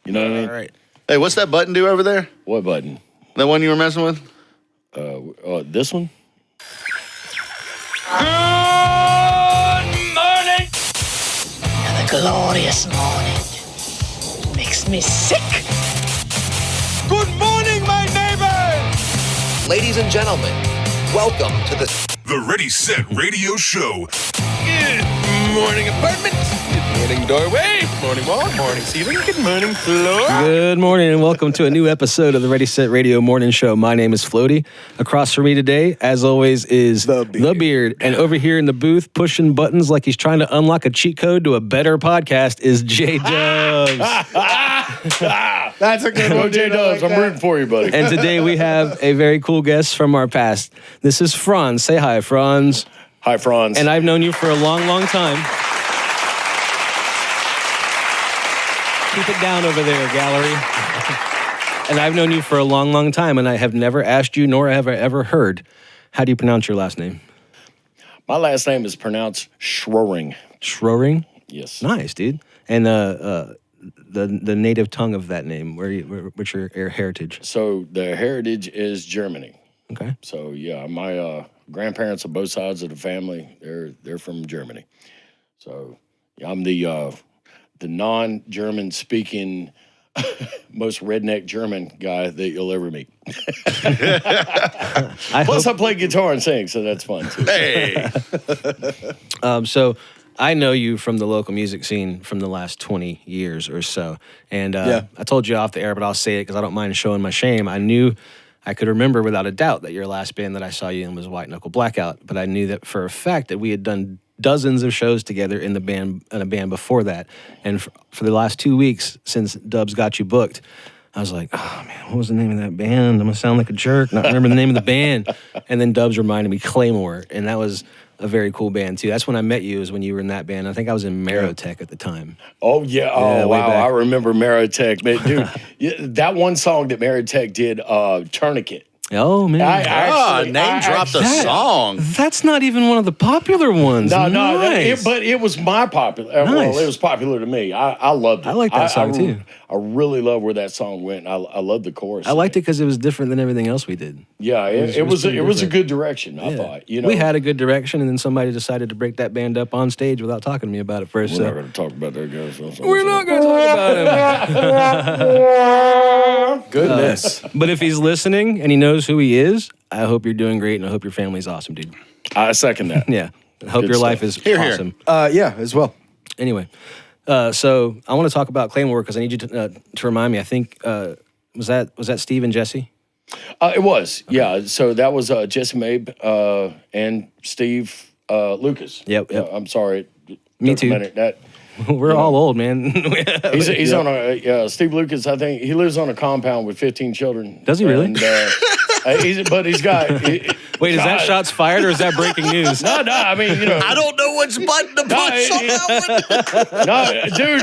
You know what I mean? All right. Hey, what's that button do over there? What button? That one you were messing with? This one? Another glorious morning. Makes me sick. Good morning, my neighbor! Ladies and gentlemen, welcome to The Ready Set Radio Show. Good morning, apartment. Good morning, doorway. Good morning, wall. Morning, ceiling. Good morning, floor. Good morning and welcome to a new episode of the Ready Set Radio Morning Show. My name is Floaty. Across from me today, as always, is The Beard. And over here in the booth, pushing buttons like he's trying to unlock a cheat code to a better podcast, is J Dubs. That's a good one, J Dubs. I'm rooting for you, buddy. And today we have a very cool guest from our past. This is Franz. Say hi, Franz. Hi, Franz. And I've known you for a long, long time. Keep it down over there, gallery. And I've known you for a long, long time, and I have never asked you, nor have I ever heard, how do you pronounce your last name? My last name is pronounced Schroering. Schroering? Yes. Nice, dude. And the native tongue of that name, what's your heritage? So the heritage is Germany. Okay. So yeah, my grandparents on both sides of the family, they're from Germany. So yeah, I'm the non-German speaking most redneck German guy that you'll ever meet. Plus, I play guitar and sing, so that's fun too. Hey. So I know you from the local music scene from the last 20 years or so. And I told you off the air, but I'll say it because I don't mind showing my shame. I could remember without a doubt that your last band that I saw you in was White Knuckle Blackout, but I knew that for a fact that we had done dozens of shows together in a band before that. And for the last 2 weeks since Dubs got you booked, I was like, oh man, what was the name of that band? I'm gonna sound like a jerk, not remember the name of the band. And then Dubs reminded me Claymore, and that was a very cool band too. That's when I met you, is when you were in that band. I think I was in Marotech at the time. Oh yeah, wow, I remember Marotech. Man, dude, that one song that Marotech did, Tourniquet. Oh man! Name dropped a song. That's not even one of the popular ones. No, nice. but it was my popular. Nice. Well, it was popular to me. I loved it. I like that song too. I really love where that song went. I love the chorus. I liked it because it was different than everything else we did. Yeah, it was a good direction. I thought. You know, we had a good direction, and then somebody decided to break that band up on stage without talking to me about it first. We're not going to talk about that, guys. We're not going to talk about him. Goodness. But if he's listening and he knows who he is, I hope you're doing great, and I hope your family's awesome, dude. I second that. Yeah. I hope Good your stuff. life is awesome. Yeah, as well. Anyway, so I want to talk about Claymore because I need you to remind me. I think was that Steve and Jesse? It was, yeah. So that was Jesse Mabe and Steve Lucas. Yep. I'm sorry. Me too. We're all old, man. He's on Steve Lucas. I think he lives on a compound with 15 children. Does he really? And, he's got. Wait, is that shots fired or is that breaking news? No. I mean, I don't know which button to push on that one. No, dude,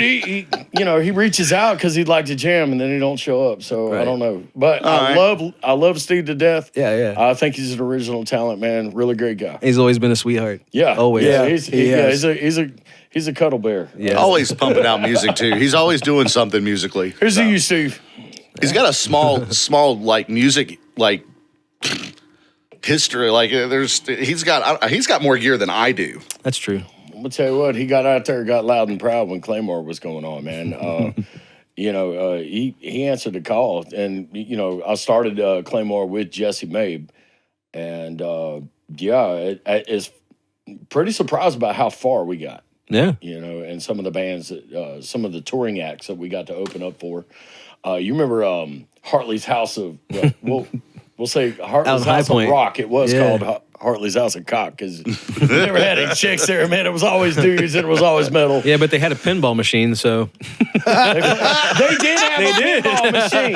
he reaches out because he'd like to jam and then he don't show up. So Right. I don't know, but All I love Steve to death. Yeah. I think he's an original talent, man. Really great guy. He's always been a sweetheart. Yeah, Always. Yeah, he's a cuddle bear. Yeah. Always pumping out music too. He's always doing something musically. Here's you, Steve. He's got a small like music like history. Like he's got more gear than I do. That's true. I'm gonna tell you what, he got out there, got loud and proud when Claymore was going on, man. He answered the call, and I started Claymore with Jesse Mabe, and it's pretty surprised about how far we got. Yeah. And some of the bands, some of the touring acts that we got to open up for. You remember Hartley's House of, we'll say Hartley's House of Rock. It was called Hartley's House of Cock because we never had any chicks there, man. It was always dudes and it was always metal. Yeah, but they had a pinball machine, so. They did have a pinball machine.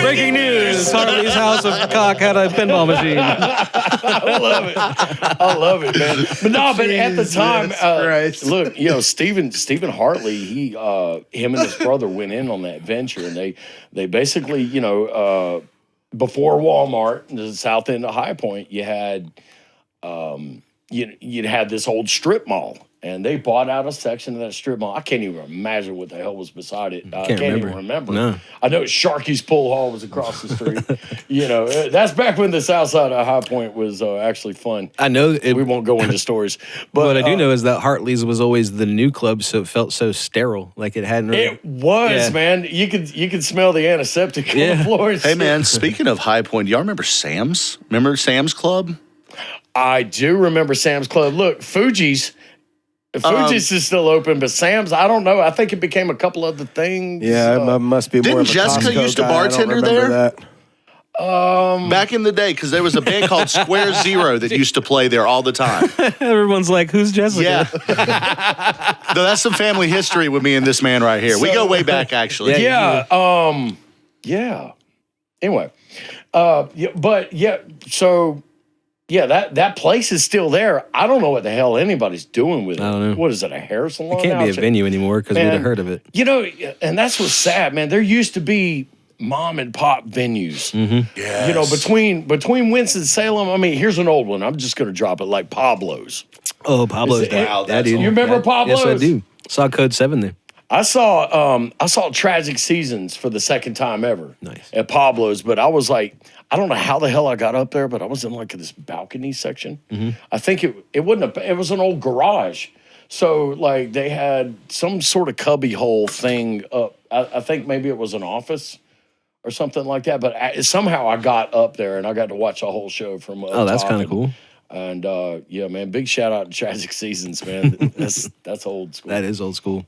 Breaking news. Hartley's House of Cock had a pinball machine. I love it, man. But at the time, look, Stephen Hartley, him and his brother went in on that venture, and they basically, before Walmart, the south end of High Point, you had you'd had this old strip mall, And they bought out a section of that strip mall. I can't even imagine what the hell was beside it. I can't even remember. No. I know Sharky's Pool Hall was across the street. That's back when the south side of High Point was actually fun. I know. We won't go into stories. But what I do know is that Hartley's was always the new club, so it felt so sterile. Like it hadn't really... It was, man. You could smell the antiseptic on the floors. Hey, man, speaking of High Point, do y'all remember Sam's? Remember Sam's Club? I do remember Sam's Club. Look, Fuji's is still open, but Sam's, I don't know. I think it became a couple other things. Yeah, it must be more of a Jessica Costco used to guy. bartender I don't remember there? That. Back in the day, because there was a band called Square Zero that used to play there all the time. Everyone's like, who's Jessica? Yeah. No, that's some family history with me and this man right here. We go way back, actually. Yeah. Anyway. That place is still there. I don't know what the hell anybody's doing with it. I don't know. What is it, a hair salon? It can't be a venue anymore because we'd have heard of it. And that's what's sad, man. There used to be mom and pop venues. Mm-hmm. Yes. Between Winston-Salem, I mean, here's an old one. I'm just going to drop it, like Pablo's. Oh, Pablo's. Wow, You remember Pablo's? Yes, I do. Saw Code 7 there. I saw Tragic Seasons for the second time ever. Nice. At Pablo's, but I was like, I don't know how the hell I got up there, but I was in like this balcony section. Mm-hmm. I think it was an old garage. So like they had some sort of cubby hole thing up. I think maybe it was an office or something like that. But somehow I got up there and I got to watch the whole show from up That's top. kind of cool. And man, big shout out to Tragic Seasons, man. That's old school. That is old school.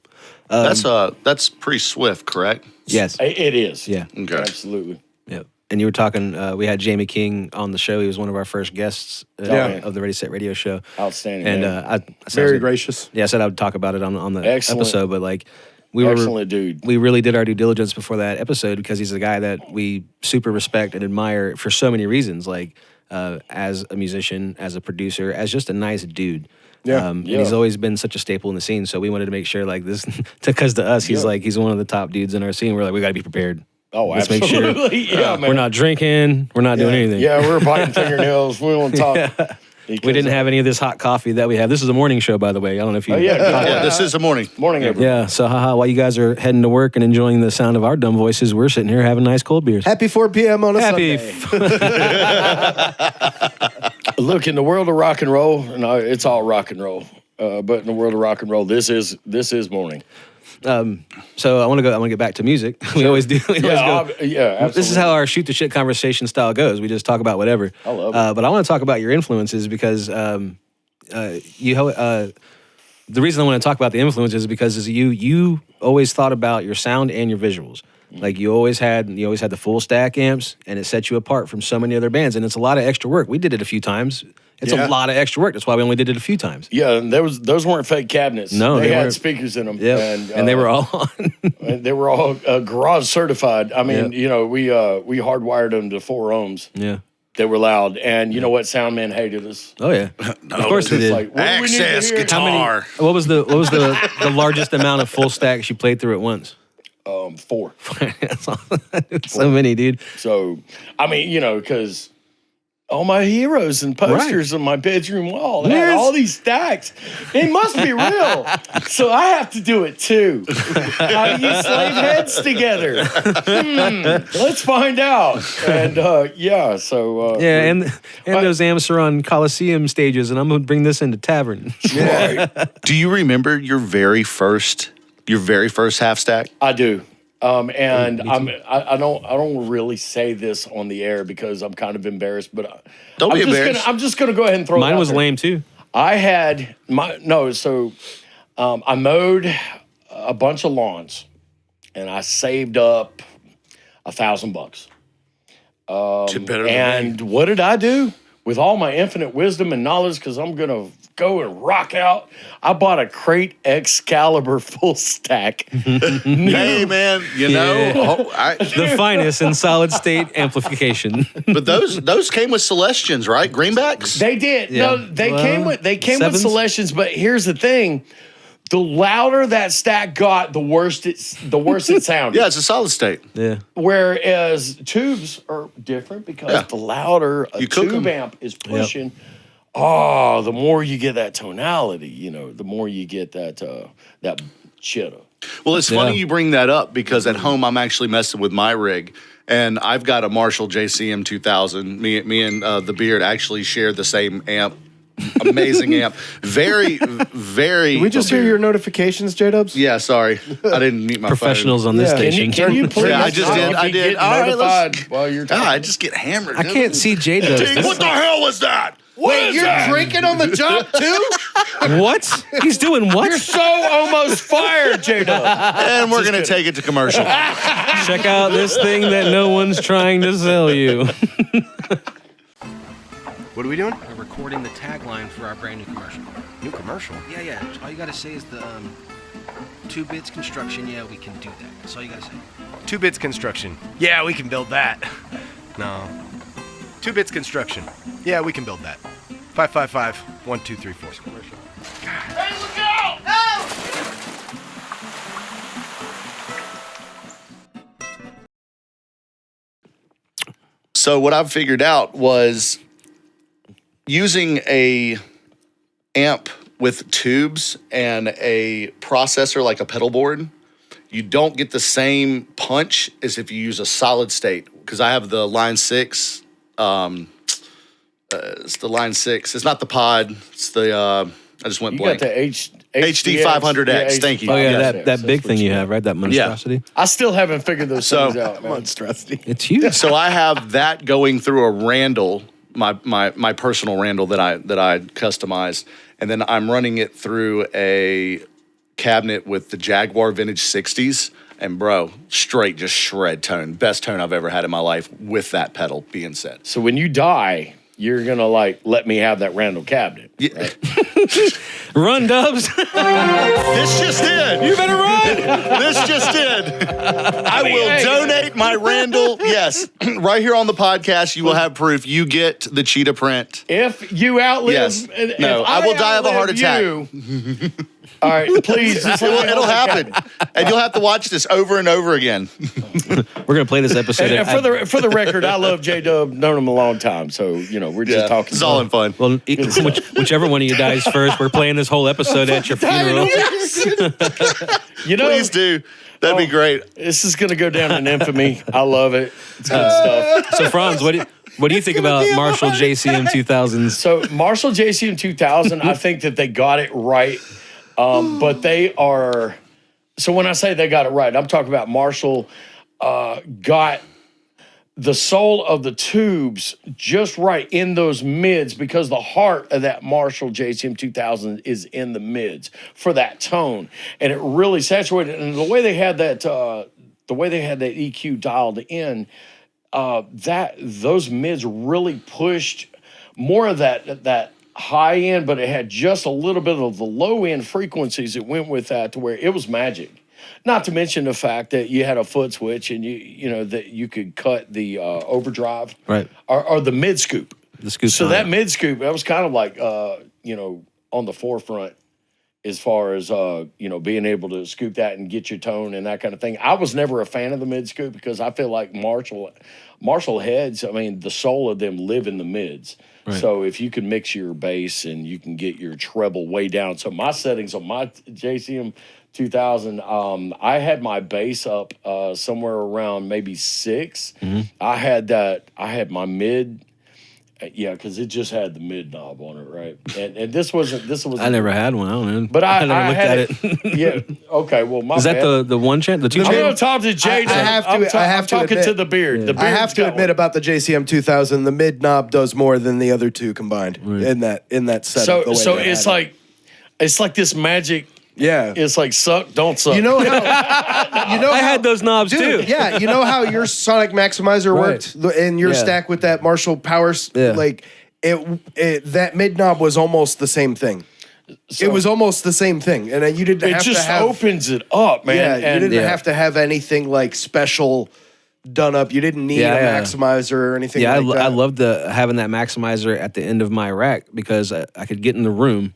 That's pretty swift, correct? Yes. It is. Yeah. Okay. Absolutely. Yep. And you were talking, we had Jamie King on the show. He was one of our first guests of the Ready Set Radio show. Outstanding. And man. I said, Very gracious. Yeah, I said I would talk about it on the Excellent. episode, but like Excellent dude. We really did our due diligence before that episode because he's a guy that we super respect and admire for so many reasons, like as a musician, as a producer, as just a nice dude. Yeah. And he's always been such a staple in the scene. So we wanted to make sure like this, because to us, he's one of the top dudes in our scene. We're like, we got to be prepared. Oh, Let's absolutely. make sure Yeah, man. we're not drinking. We're not doing anything. Yeah, we're biting fingernails. We won't talk. We didn't have any of this hot coffee that we have. This is a morning show, by the way. I don't know if you. Yeah, this is a morning. Morning, everyone. Yeah. So, while you guys are heading to work and enjoying the sound of our dumb voices, we're sitting here having nice cold beers. Happy 4 p.m. on a Happy. Sunday. Look, in the world of rock and roll, no, it's all rock and roll. But in the world of rock and roll, this is morning. So I want to get back to music. We always do. Absolutely. This is how our shoot the shit conversation style goes. We just talk about whatever. I love it. But I want to talk about your influences because the reason I want to talk about the influences is because you always thought about your sound and your visuals. Like you always had the full stack amps, and it set you apart from so many other bands. And it's a lot of extra work. We did it a few times. It's a lot of extra work. That's why we only did it a few times. Yeah, and those weren't fake cabinets. No, they had weren't. speakers in them. Yeah, and they were all on. And they were all garage certified. I mean, we hardwired them to 4 ohms. Yeah. They were loud, and you know what? Soundman hated us. Oh yeah. Of course they did. Like, what do we need to Access hear? guitar. What was the largest amount of full stacks you played through at once? 4. So many, dude. So, I mean, because all my heroes and posters on my bedroom wall had all these stacks. It must be real. So I have to do it too. How do you slave heads together? Let's find out. And and those amps are on Coliseum stages, and I'm gonna bring this into Tavern. Do you remember your very first half stack? I do. And I don't really say this on the air because I'm kind of embarrassed, but Don't be embarrassed. I'm just gonna go ahead and throw it Mine out was there. lame too. I had I mowed a bunch of lawns and I saved up $1,000. Better than And what did I do? With all my infinite wisdom and knowledge, because I'm gonna go and rock out, I bought a Crate Excalibur full stack. Hey man, The finest in solid state amplification. but those came with Celestians, right? Greenbacks. They did. Yeah. No, they came with Sevens? Celestians, but here's the thing. The louder that stack got, the worse it sounded. Yeah, it's a solid state. Yeah. Whereas tubes are different because the louder a You cook tube 'em. amp is pushing, the more you get that tonality, the more you get that that chitta. Well, it's funny you bring that up because at home I'm actually messing with my rig, and I've got a Marshall JCM 2000. Me and the Beard actually share the same amp. Amazing amp. Very, very. Can we just hear your notifications, J-Dubs? Yeah, sorry. I didn't mute my Professionals phone. on this Yeah. station. Can you please? Yeah, I just did. I did. All right, let's. While you're talking. I just get hammered. I can't see J-Dubs. Dang, what the hell was that? Wait, you're drinking on the job too? What? He's doing what? You're so almost fired, J-Dub. And we're going to take it to commercial. Check out this thing that no one's trying to sell you. What are we doing? We're recording the tagline for our brand new commercial. New commercial? Yeah. All you gotta say is the 2 bits construction. Yeah, we can do that. That's all you gotta say. 2 bits construction. Yeah, we can build that. No. 2 bits construction. Yeah, we can build that. 555-1234. Commercial. Hey, look out! So what I've figured out was using a amp with tubes and a processor like a pedal board, you don't get the same punch as if you use a solid state. Because I have the Line 6. It's the Line 6. It's not the pod. It's the, I just went You blank. got the HD 500X. Thank you. Oh yeah, Yeah. that big thing you have, right? That monstrosity. I still haven't figured those So- things out, man. Monstrosity. It's huge. So I have that going through a Randall, my personal Randall that I customized, and then I'm running it through a cabinet with the Jaguar Vintage 60s, and bro, straight just shred tone, best tone I've ever had in my life. With that pedal being said, So when you die, you're gonna let me have that Randall cabinet. yeah. Right? Run, Dubs. This just did. You better run. This just did. I will donate my Randall. Yes, right here on the podcast, you will have proof. You get the cheetah print. If you outlive, Yes. if No, I will die of a heart outlive attack. you- all right, please. Just let me It'll have that happen, cabinet. and you'll have to watch this over and over again. We're gonna play this episode. And for the record, I love J-Dub. Known him a long time, so we're just talking. It's all in fun. well, whichever one of you dies first, we're playing this whole episode at your funeral. Please do. That'd be great. This is gonna go down in infamy. I love it. It's good stuff. So Franz, what do you think about Marshall JCM 2000s? So Marshall JCM 2000, I think that they got it right, but they are. So when I say they got it right, I'm talking about Marshall got the soul of the tubes just right in those mids, because the heart of that Marshall JCM 2000 is in the mids for that tone, and it really saturated. And the way they had that EQ dialed in, those mids really pushed more of that high end, but it had just a little bit of the low end frequencies that went with that, to where it was magic. Not to mention the fact that you had a foot switch, and you know that you could cut the overdrive, Right. or the mid scoop. The scoop. So on that it. mid scoop, that was kind of like on the forefront as far as being able to scoop that and get your tone and that kind of thing. I was never a fan of the mid scoop, because I feel like Marshall heads, I mean, the soul of them live in the mids. Right. So if you can mix your bass and you can get your treble way down. So my settings on my JCM 2000, I had my bass up somewhere around maybe 6. Mm-hmm. I had my mid. Yeah, because it just had the mid knob on it, right? And this was. I never had one. I don't know. But I never had looked at it. Yeah. Okay. Well, my Is that bad. the one chant? The two I'm chant? going to talk to Jay. I have to- I have I'm to talking admit- to the beard. The beard. I have to admit about the JCM 2000, the mid knob does more than the other two combined in that setup. the way So they it's had it. it's like this magic. Yeah. It's like suck, don't suck. You know how I had those knobs Dude, too. yeah, you know how your sonic maximizer Right. worked and your Yeah. stack with that Marshall Power, Yeah. like it that mid knob was almost the same thing. It was almost the same thing, and you didn't it have just to have. opens it up, man. Yeah, and you didn't have to have anything like special done up. You didn't need Yeah, a maximizer or anything. Yeah, like that. I loved having that maximizer at the end of my rack, because I could get in the room,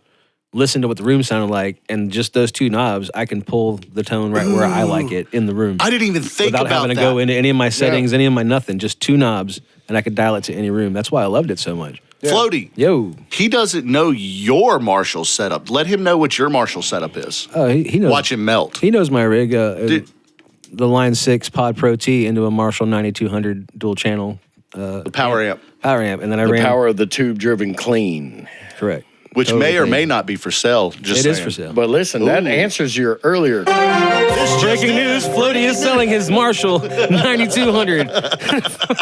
listen to what the room sounded like, and just those two knobs, I can pull the tone right where I like it in the room. I didn't even think without about having to that. go into any of my settings, any of my nothing, just two knobs, and I could dial it to any room. That's why I loved it so much. Floaty. Yo. He doesn't know your Marshall setup. Let him know what your Marshall setup is. Oh, he knows. Watch him melt. He knows my rig. The Line 6 Pod Pro T into a Marshall 9200 dual channel. The power amp. Power amp. And then I The ran. power of the tube-driven clean. Correct. Which Totally may or clean. may not be for sale. Just It is saying. for sale. But listen, that answers your earlier. Breaking news, Floaty is selling his Marshall 9200.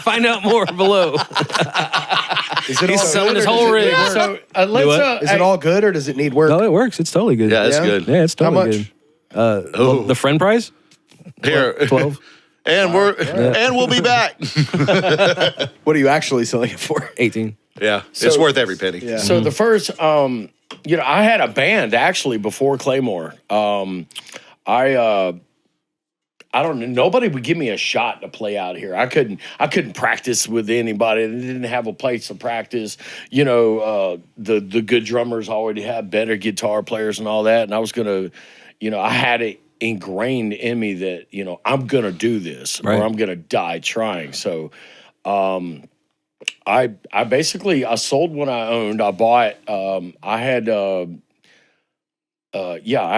Find out more below. Is it He's all selling good, his or whole does it rig. need work? So let's. Is it all good or does it need work? No, it works. It's totally good. Yeah, that's Yeah? good. Yeah, it's totally How much? good. Well, the friend price? Here. 12. And we'll be back. What are you actually selling it for? 18. Yeah. It's worth every penny. Yeah. So the first, I had a band actually before Claymore. I don't know. Nobody would give me a shot to play out here. I couldn't practice with anybody. They didn't have a place to practice. The good drummers already had better guitar players and all that. And I was gonna, I had it ingrained in me that I'm gonna do this Right. or I'm gonna die trying. So, I basically I sold what I owned. I bought. I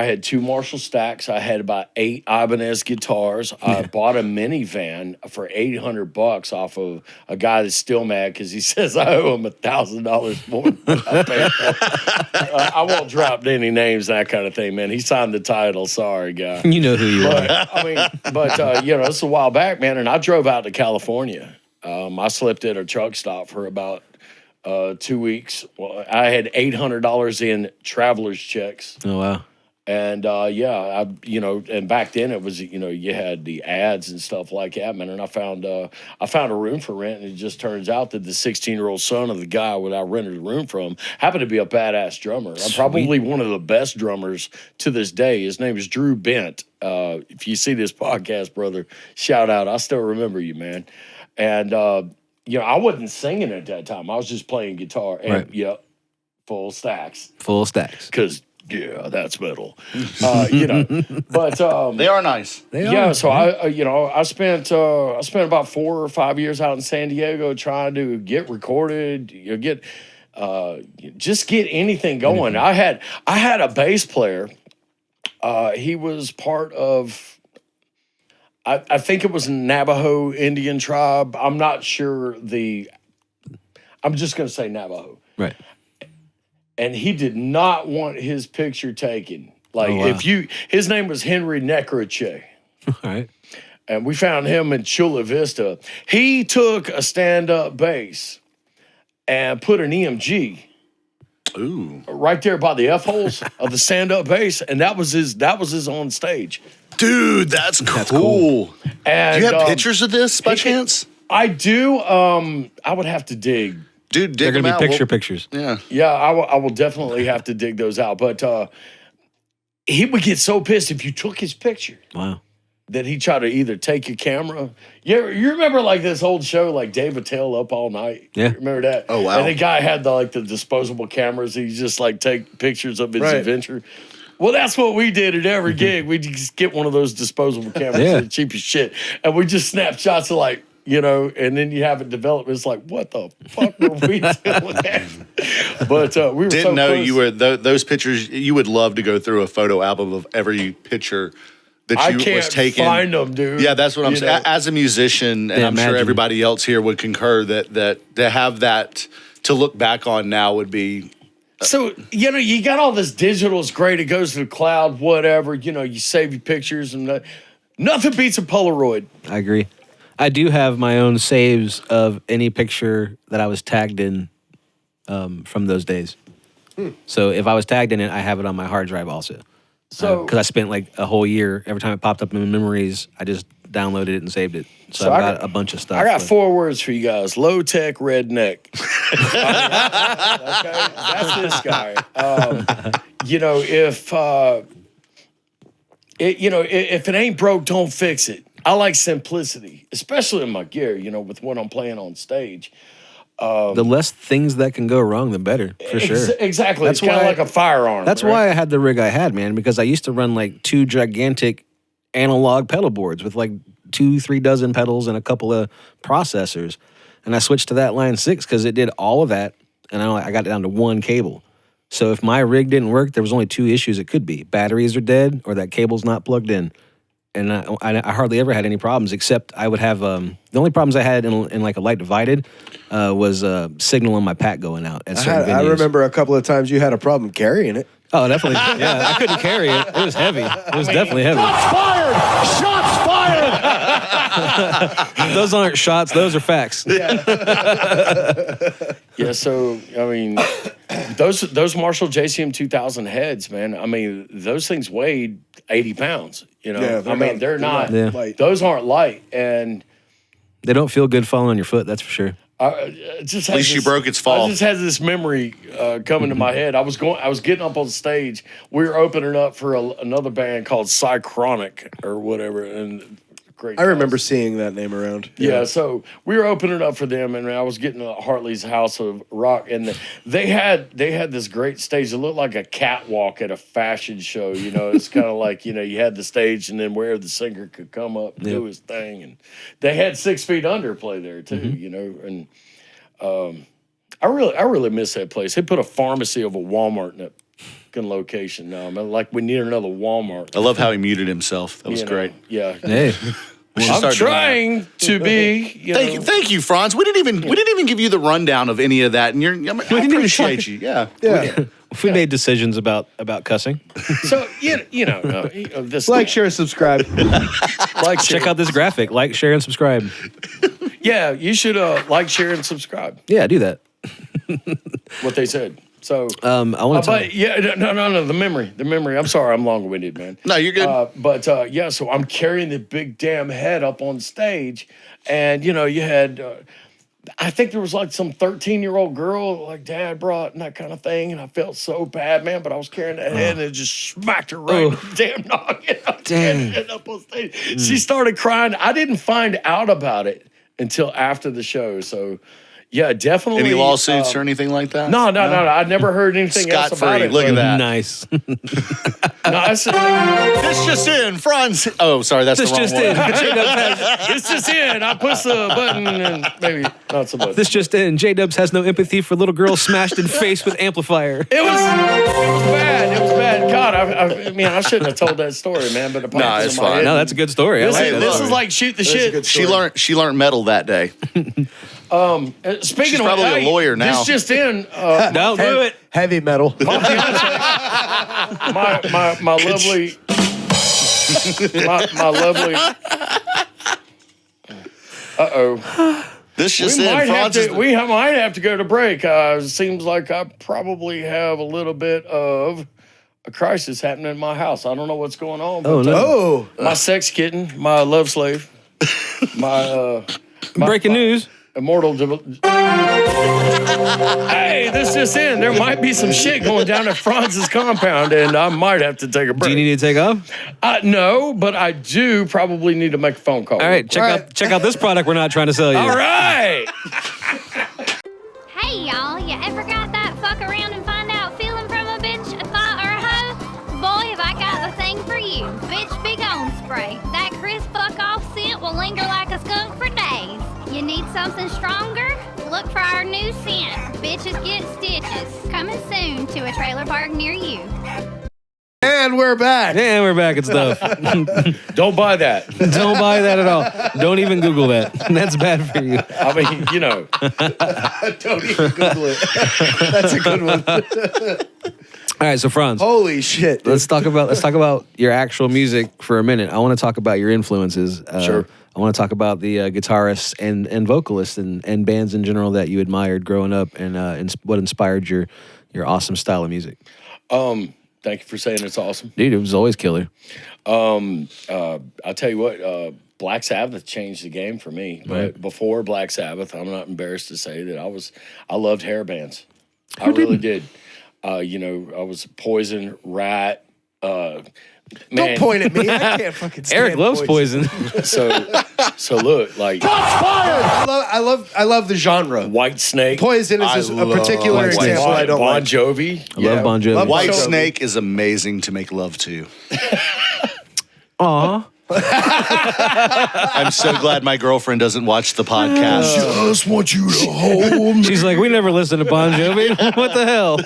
had 2 Marshall stacks. I had about 8 Ibanez guitars. I bought a minivan for $800 off of a guy that's still mad because he says I owe him $1,000 more than I paid for. I won't drop any names, that kind of thing, man. He signed the title. Sorry, guy. You know who you are. It's a while back, man, and I drove out to California. I slept at a truck stop for about 2 weeks. Well, I had $800 in traveler's checks. Oh, wow. And and back then it was, you had the ads and stuff like that, man. And I found a room for rent, and it just turns out that the 16-year-old son of the guy that I rented a room from happened to be a badass drummer. I'm probably one of the best drummers to this day. His name is Drew Bent. If you see this podcast, brother, shout out. I still remember you, man. And I wasn't singing at that time. I was just playing guitar. And Right. full stacks. Full stacks. Because that's metal. But They are nice. They yeah, are. so I spent about 4 or 5 years out in San Diego trying to get recorded, just get anything going. I had a bass player. He was part of I think it was Navajo Indian tribe. I'm not sure I'm just gonna say Navajo. Right. And he did not want his picture taken. Like Oh, wow. his name was Henry Necroche. All right. And we found him in Chula Vista. He took a stand-up bass and put an EMG right there by the F-holes of the stand-up bass, and that was his on stage. Dude, that's cool. And Do you have pictures of this by chance? I do. I would have to dig. Dude, dig They're going them to be out. pictures. Yeah. Yeah, I will definitely have to dig those out. But he would get so pissed if you took his picture. Wow. That he tried to either take your camera. You remember like this old show like Dave Attell Up All Night? Yeah. You remember that? Oh, wow. And the guy had the disposable cameras. He just like take pictures of his Right. adventure. Well, that's what we did at every gig. We just get one of those disposable cameras, Yeah. the cheapest shit, and we just snap shots of and then you have it develop. It's like, what the fuck were we doing? But we were Didn't so know close. you were those pictures. You would love to go through a photo album of every picture that I you can't was taken. find them, dude. Yeah, that's what I'm You saying. know? As a musician, and Yeah, I'm sure imagine. everybody else here would concur that to have that to look back on now would be. So, you got all this digital. It's great. It goes to the cloud, whatever. You save your pictures, and nothing beats a Polaroid. I agree. I do have my own saves of any picture that I was tagged in from those days. So if I was tagged in it, I have it on my hard drive also. So, Because I spent like a whole year, every time it popped up in memories, I just downloaded it and saved it. So, So I've I got a bunch of stuff. I got but- 4 words for you guys: low tech redneck. Okay, that's this guy. If it ain't broke, don't fix it. I like simplicity, especially in my gear. With what I'm playing on stage. The less things that can go wrong, the better, for sure. Exactly. That's it's kind of why- like a firearm. That's right? why I had the rig I had, man, because I used to run like 2 gigantic analog pedal boards with like 2-3 dozen pedals and a couple of processors. And I switched to that Line 6 because it did all of that and I got it down to one cable. So if my rig didn't work, there was only 2 issues it could be. Batteries are dead or that cable's not plugged in. And I hardly ever had any problems, except I would have, the only problems I had in like a light divided was signal on my pack going out at certain venues. I remember a couple of times you had a problem carrying it. Oh, definitely. Yeah, I couldn't carry it. It was heavy. It was definitely heavy. Shots fired! Shots fired! Those aren't shots. Those are facts. Yeah, so I mean, those Marshall JCM 2000 heads, man. I mean, those things weighed 80 pounds. You know, Yeah, they're not. Yeah. Light. Those aren't light, and They don't feel good falling on your foot, that's for sure. it just At least you broke its fall. I just had this memory coming to my head. I was getting up on stage. We were opening up for another band called Cychronic or whatever, and great. I remember seeing that name around. Yeah, so we were opening up for them, and I was getting to Hartley's House of Rock, and they had this great stage. It looked like a catwalk at a fashion show. You know, it's kind of like, you know, you had the stage, and then where the singer could come up and do his thing, and they had 6 Feet Under play there too. You know, and I really miss that place. They put a pharmacy of a Walmart in that fucking location now. I mean, like we need another Walmart. I love how he muted himself. That was You know? great. Yeah. Hey. I'm trying to be. You know, Thank you, Franz. We didn't even give you the rundown of any of that, and I appreciate you. Yeah. We made decisions about cussing. So you know, this Like, share, subscribe. Check out this graphic. Like, share, and subscribe. Yeah, you should like, share, and subscribe. Yeah, do that. What they said. So, I want to. but yeah, no, the memory. I'm sorry, I'm long-winded, man. No, you're good. But yeah, so I'm carrying the big damn head up on stage, and you know, you had. I think there was like some 13-year-old girl like Dad brought and that kind of thing, and I felt so bad, man. But I was carrying that head, and it just smacked her right in the damn noggin. Damn. Up on stage. She started crying. I didn't find out about it until after the show. So, yeah, definitely. Any lawsuits or anything like that? No. I never heard anything else about Scot-free. it. Look at that. Nice. No, I said, This just in, Franz. Oh, sorry, that's This the wrong just one. in. it's just in. I push the button and maybe not so much. This just in. J-Dubs has no empathy for little girls smashed in face with amplifier. It was bad. It was bad. God, I mean, I shouldn't have told that story, man. But No, it's fine. Head, No, that's a good story. I This, like is, that this story. is like shoot the shit. She learned metal that day. Speaking She's of, probably a hey, lawyer now. This just in. Don't do it. Heavy metal. My lovely, my lovely. This just We in, might have Franz is to. We might have to go to break. Seems like I probably have a little bit of a crisis happening in my house. I don't know what's going on. But, Oh, no. Oh, my sex kitten, my love slave, my Breaking news. immortal. Hey, this just in. There might be some shit going down at Franz's compound, and I might have to take a Do break. you need to take off? No, but I do probably need to make a phone call. All right, check out this product we're not trying to sell you. All right. Hey y'all, you ever got that fuck around and find out feeling from a bitch, a thought, or a hoe? Boy, have I got the thing for you. Bitch Big On Spray. That crisp fuck off scent will linger like a skunk for days. You need something stronger? Look for our new scent, Bitches Get Stitches. Coming soon to a trailer park near you. and we're back. And we're back at stuff. Don't buy that. Don't buy that at all. Don't even Google that. That's bad for you. I mean, you know. Don't even Google it. That's a good one. All right, so Franz, Holy shit. let's talk about your actual music for a minute. I want to talk about your influences. Sure. I want to talk about the guitarists and vocalists and bands in general that you admired growing up, and what inspired your awesome style of music. Thank you for saying it's awesome. Dude, it was always killer. I'll tell you what, Black Sabbath changed the game for me. But before Black Sabbath, I'm not embarrassed to say that I loved hair bands. I really did. You know, I was Poison, Rat. Don't point at me. I can't fucking stand Eric loves Poison. So look, like I love the genre. White Snake. Poison is a particular White Snake. example I don't Bon like. Jovi. I love Bon Jovi. Love White Bon Jovi. Snake is amazing to make love to. Aw. I'm so glad my girlfriend doesn't watch the podcast. Just want you to hold me. She's like, we never listened to Bon Jovi. What the hell?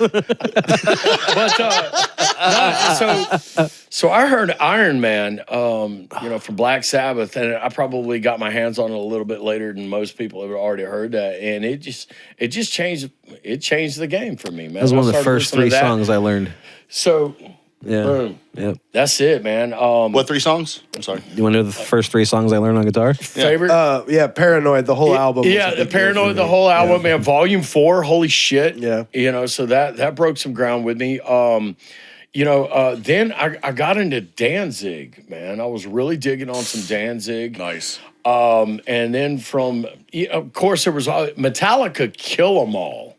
But so I heard Iron Man, from Black Sabbath, and I probably got my hands on it a little bit later than most people have already heard that, and it just changed the game for me, man. That was one of the first 3 songs I learned. So. Yeah. Boom. Yep. That's it, man. What 3 songs? I'm sorry. You want to know the first 3 songs I learned on guitar? Favorite? Paranoid, the whole album. Yeah, the Paranoid, the whole album, man. Volume 4, holy shit. Yeah. So that broke some ground with me. Then I got into Danzig, man. I was really digging on some Danzig. Nice. And then of course, there was Metallica, Kill 'Em All,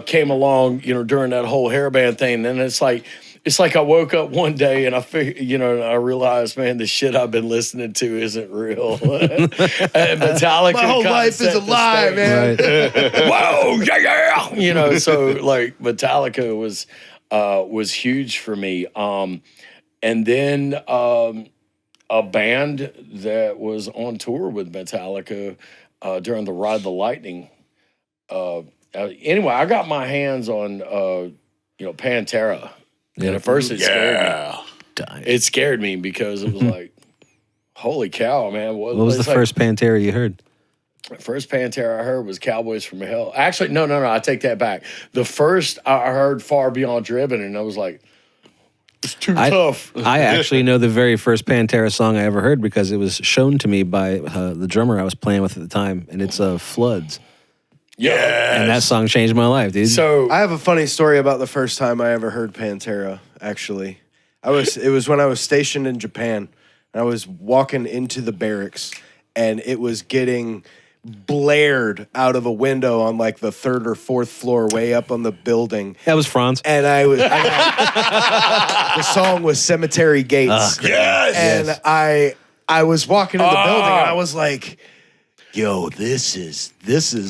came along, during that whole hairband thing. And it's like I woke up one day and I figured, I realized, man, the shit I've been listening to isn't real. Metallica. My whole life is a lie, man. Whoa, yeah. So like Metallica was huge for me. And then a band that was on tour with Metallica during the Ride the Lightning. Anyway, I got my hands on Pantera. And at first it scared me. It scared me because it was like, holy cow, man. What was the first Pantera you heard? First Pantera I heard was Cowboys from Hell. Actually, no, I take that back. The first I heard Far Beyond Driven, and I was like, it's too tough. I actually know the very first Pantera song I ever heard because it was shown to me by the drummer I was playing with at the time, and it's Floods. Yeah, and that song changed my life, dude. So I have a funny story about the first time I ever heard Pantera. Actually, it was when I was stationed in Japan. And I was walking into the barracks, and it was getting blared out of a window on like the 3rd or 4th floor, way up on the building. That was Franz. And the song was Cemetery Gates. Yes. And I was walking in the building, and I was like, yo, this is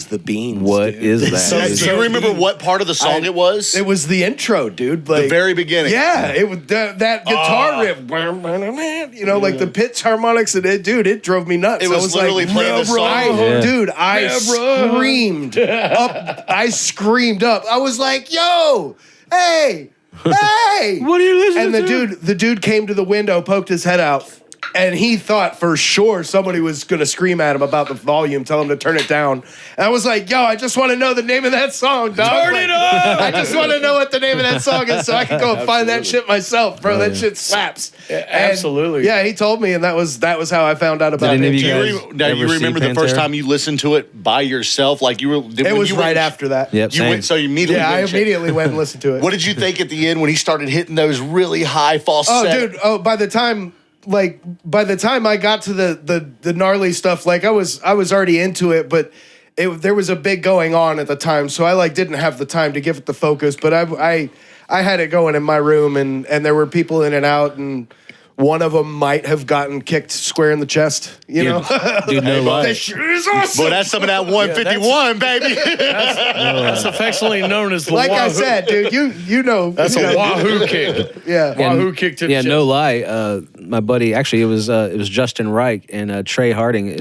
the beans. What dude. is that? So, do you remember what part of the song it was? It was the intro, dude. Like the very beginning. Yeah, it was that guitar riff. Like the pitch harmonics, and it drove me nuts. It was literally playing the song. Dude, I screamed up. I screamed up. I was like, yo, hey, hey. What are you listening to? And the dude came to the window, poked his head out. And he thought for sure somebody was going to scream at him about the volume, tell him to turn it down. And I was like, yo, I just want to know the name of that song, dog. Turn it up! I just want to know what the name of that song is so I can go and find that shit myself, bro. That shit slaps. Yeah, absolutely. Yeah, he told me, and that was how I found out about it. Did any of Do you you, guys now you ever remember see the first Pantera? time you listened to it by yourself? Like you were. It was right after that. Yep, You same. went, so you immediately. Yeah, I went and checked. immediately went and listened to it. What did you think at the end when he started hitting those really high false? Oh, dude. Oh, by the time I got to the gnarly stuff, like I was already into it, but there was a big going on at the time, so I didn't have the time to give it the focus. But I had it going in my room, and there were people in and out, and one of them might have gotten kicked square in the chest. You know, Dude, no lie. That shit is awesome. But that's some of that 151, baby. That's affectionately known as the Like I Wahoo. said, dude, you know That's a Wahoo kick. Yeah. Wahoo kick to the Yeah, chest. no lie. My buddy, actually, it was Justin Reich and Trey Harding.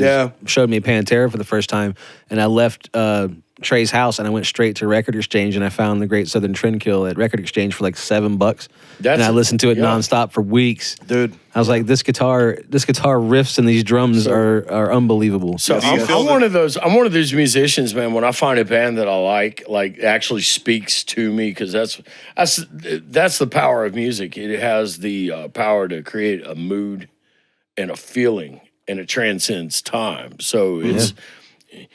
Showed me Pantera for the first time, and I left Trey's house and I went straight to Record Exchange and I found the Great Southern Trendkill at Record Exchange for like $7. And I listened to it nonstop for weeks. Dude. I was like, this guitar riffs and these drums are unbunbelievable. So I'm one of those musicians, man. When I find a band that I like actually speaks to me, because that's the power of music. It has the power to create a mood and a feeling, and it transcends time. So it's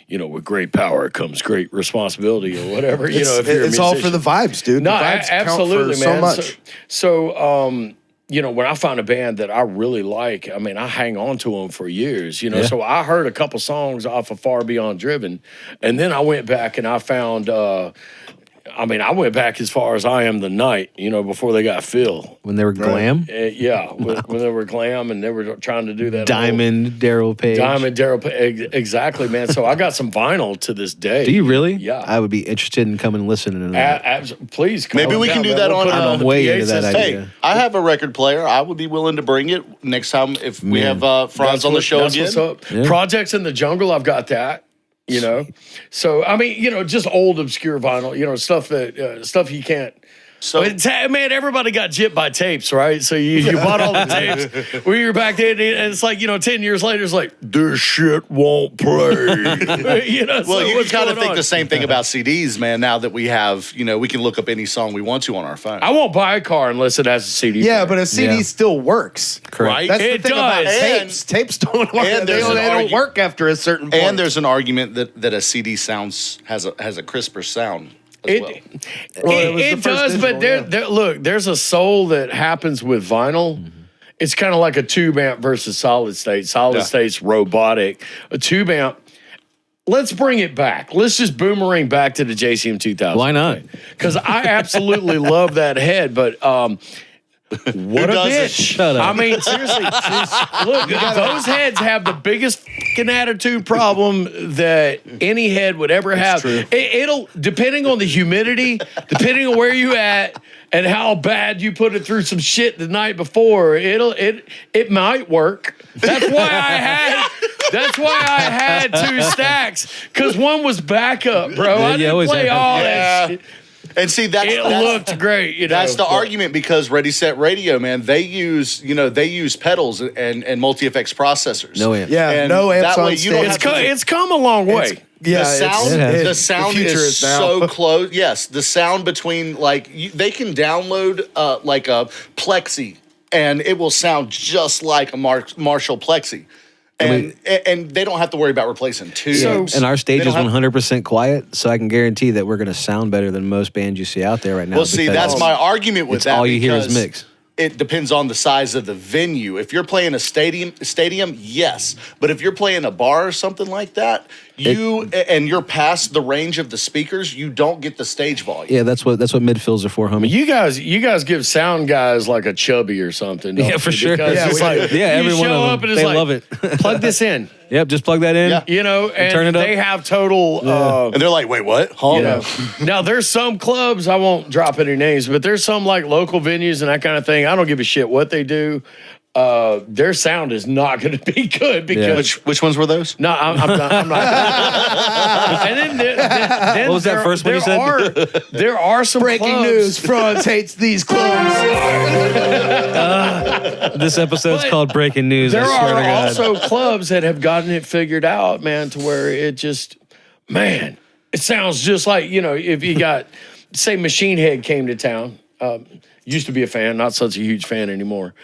with great power comes great responsibility, or whatever. If you're a it's all musician. for the vibes, dude. No, the vibes absolutely, count for man. so much. So when I find a band that I really like, I mean, I hang on to them for years, So I heard a couple songs off of Far Beyond Driven, and then I went back and I found I mean, I went back as far as I Am the Night, before they got Phil. When they were glam? Yeah, when they were glam and they were trying to do that. Diamond Daryl Page. Diamond Daryl Page. Exactly, man. So I got some vinyl to this day. Do you really? Yeah. I would be interested in coming and listening to that. Please come Maybe we down, can do man. that We'll on. put it I'm the way PA into that system. idea. Hey, I have a record player. I would be willing to bring it next time if we have Franz on the show That's again. what's up. Yeah. Projects in the Jungle, I've got that. So I mean, just old obscure vinyl, stuff that stuff you can't. So Man, everybody got gypped by tapes, right? So you bought all the tapes when you're back then, and it's like 10 years later, it's like this shit won't play. well, you what's kind of going think on? the same thing about CDs, man. Now that we have, we can look up any song we want to on our phone. I won't buy a car unless it has a CD. Yeah, player. but a CD Yeah. still works. Right? That's It the thing about does. tapes. Tapes don't work. and They there's an don't work after a certain point. And there's an argument that a CD has a crisper sound as well. It does, but there's a soul that happens with vinyl. Mm-hmm. It's kind of like a tube amp versus solid state. Solid state's robotic. A tube amp. Let's bring it back. Let's just boomerang back to the JCM 2000. Why not? Because I absolutely love that head, but what a doesn't? bitch. Shut up. I mean, seriously. Look, those heads have the biggest fucking attitude problem that any head would ever have. It'll, depending on the humidity, depending on where you at, and how bad you put it through some shit the night before, it might work. That's why I had 2 stacks, because one was backup, bro. I didn't always play have- all that shit. And see, It looked great. That's the but- argument, because Ready Set Radio, man, they use pedals and multi-effects processors. No amps. Yeah, And no amps that on way you don't stage. have to- It's come a long way. Yeah, the sound future is now. so close. Yes, the sound between they can download like a Plexi, and it will sound just like a Marshall Plexi, and they don't have to worry about replacing tubes. And our stage They is don't have- 100% quiet, so I can guarantee that we're going to sound better than most bands you see out there right now. Well, see, because that's my argument with it's that. all you hear is because mix. It depends on the size of the venue. If you're playing a stadium, yes. But if you're playing a bar or something like that, you're past the range of the speakers, you don't get the stage volume. Yeah, that's what midfields are for, homie. You guys give sound guys like a chubby or something. Don't Yeah, for you? sure. Because Yeah, it's we like do. Yeah, every you one show of up them, and it's they like, love it. plug this in. Yep, just plug that in. Yeah. And turn it up. they have total. And they're like, wait, what? Now there's some clubs, I won't drop any names, but there's some like local venues and that kind of thing. I don't give a shit what they do. Their sound is not going to be good because Which ones were those? no, I'm not. And then What was that first one you said? There are some Breaking clubs- news: Franz hates these clubs. This episode's called Breaking News. There I swear to are God. also clubs that have gotten it figured out, man, to where it just, man, it sounds just like, if you got, say, Machine Head came to town. Used to be a fan, not such a huge fan anymore.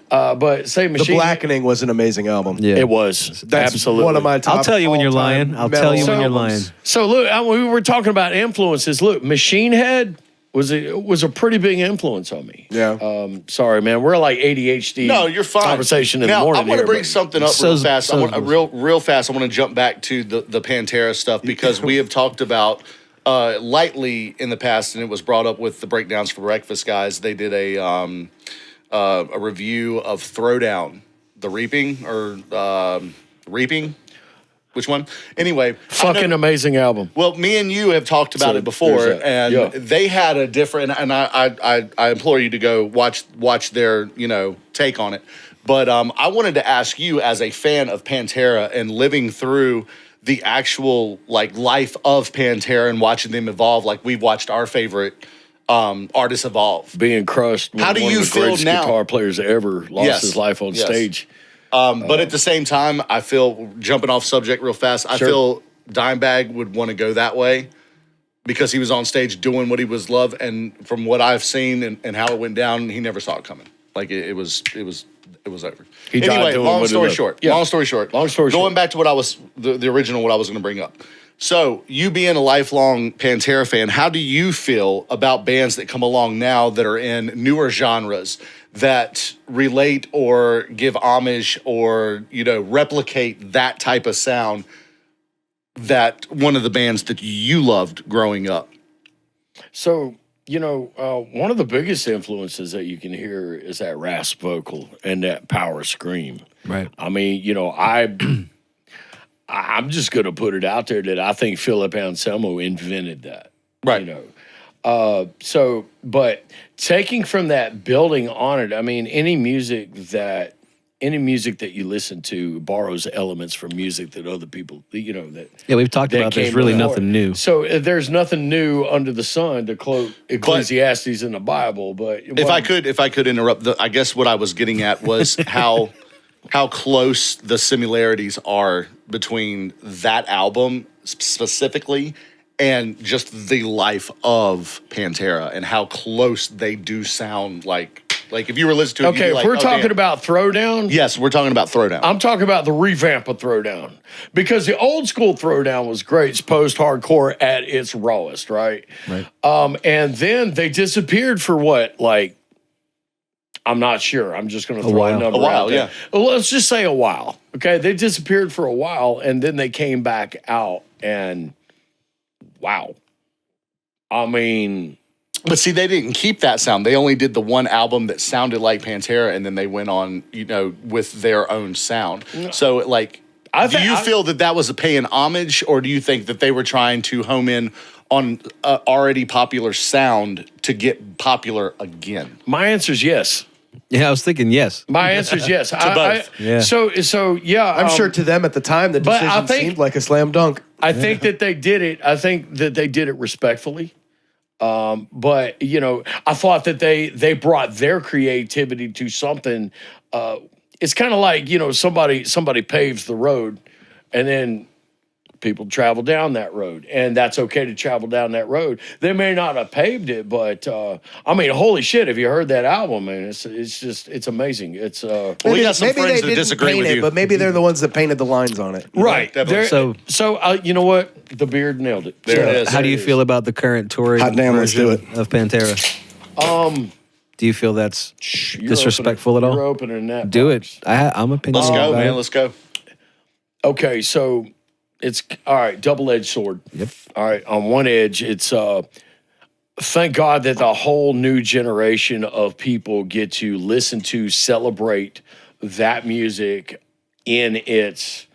But say The Machine Blackening was an amazing album. Yeah. It was. That's absolutely one of my top. I'll tell you when you're all-time lying. I'll tell you metal when you're albums. lying. So look, we were talking about influences. Look, Machine Head was a pretty big influence on me. Yeah. Sorry, man. We're like ADHD. No, you're fine. Conversation in now, the morning. I want to here, bring but- something up real fast. I want real fast. I want to jump back to the Pantera stuff, because we have talked about lightly in the past, and it was brought up with the Breakdowns for Breakfast guys. They did a review of Throwdown, the Reaping or Reaping. Which one? Anyway, Fucking amazing album. well, me and you have talked about So it before, there's that. and Yeah. they had a different. And I implore you to go watch their take on it. But I wanted to ask you, as a fan of Pantera and living through the actual life of Pantera and watching them evolve, like we've watched our favorite artists evolve. Being crushed. How do one you of the feel greatest now? guitar players ever lost Yes. his life on Yes. stage. But at the same time, I feel, jumping off subject real fast, I feel Dimebag would want to go that way, because he was on stage doing what he was loved, and from what I've seen and how it went down, he never saw it coming. Like it was over. He died Anyway, doing long what he story loved. short. Yeah. Long story short. Long story Going short. back to what I was the original, what I was going to bring up. So, you being a lifelong Pantera fan, how do you feel about bands that come along now that are in newer genres that relate or give homage or, replicate that type of sound that one of the bands that you loved growing up? So, one of the biggest influences that you can hear is that rasp vocal and that power scream. Right. I mean, I'm just going to put it out there that I think Philip Anselmo invented that. Right. But taking from that, building on it, I mean, any music that you listen to borrows elements from music that other people, that. Yeah, we've talked about there's really nothing new. So there's nothing new under the sun, to quote Ecclesiastes in the Bible. But if I could interrupt, I guess what I was getting at was how close the similarities are between that album specifically and just the life of Pantera, and how close they do sound like if you were listening to it, okay, if we're talking about Throwdown. Yes, we're talking about Throwdown. I'm talking about the revamp of Throwdown, because the old school Throwdown was great. It's post-hardcore at its rawest, right? Right. And then they disappeared for what? I'm not sure. I'm just going to throw a number out there. Well, let's just say a while. Okay, they disappeared for a while, and then they came back out, and wow. I mean... But see, they didn't keep that sound. They only did the one album that sounded like Pantera, and then they went on, with their own sound. So, do you feel that was a paying homage, or do you think that they were trying to home in on already popular sound to get popular again? My answer is yes. Yeah, I was thinking yes. My answer is yes. To both. Yeah. So yeah. I'm sure to them at the time, the decision seemed like a slam dunk. I think that they did it. I think that they did it respectfully. But I thought that they brought their creativity to something. It's kind of like, somebody paves the road, and then people travel down that road, and that's okay to travel down that road. They may not have paved it, but holy shit! Have you heard that album? Man, it's amazing. It's we got some friends that disagree with you, but maybe they're the ones that painted the lines on it. Right. So you know what? The beard nailed it. There it is. How do you feel about the current touring version of Pantera? Do you feel that's disrespectful at all? You're opening that. Do box. it. I'm opinion. Let's go, man. Let's go. Okay, so it's all right. Double-edged sword. Yep. All right. On one edge, it's thank God that the whole new generation of people get to listen to, celebrate that music in its,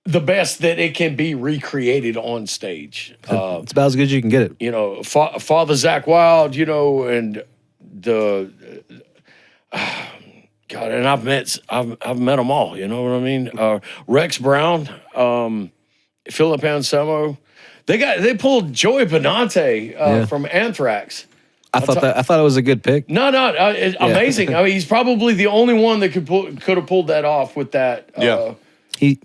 the best that it can be recreated on stage. It's about as good as you can get it. Father Zach Wild, and the God, and I've met them all. You know what I mean? Rex Brown, Philip Anselmo. They pulled Joey Benante from Anthrax. I thought it was a good pick. No, amazing. I mean, he's probably the only one that could have pulled that off with that. He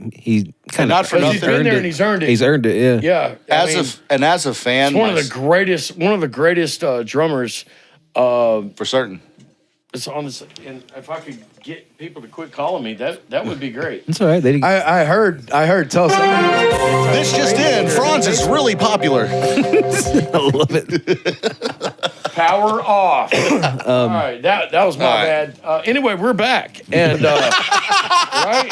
kind of he's been there and he's earned it. He's earned it. Yeah. As a fan, one of the greatest drummers. For certain. It's on this, and if I could get people to quit calling me, that would be great. It's all right. I heard. Tell somebody. This just in: Franz is really popular. I love it. Power off. All right, that was my bad. Anyway, we're back, and right.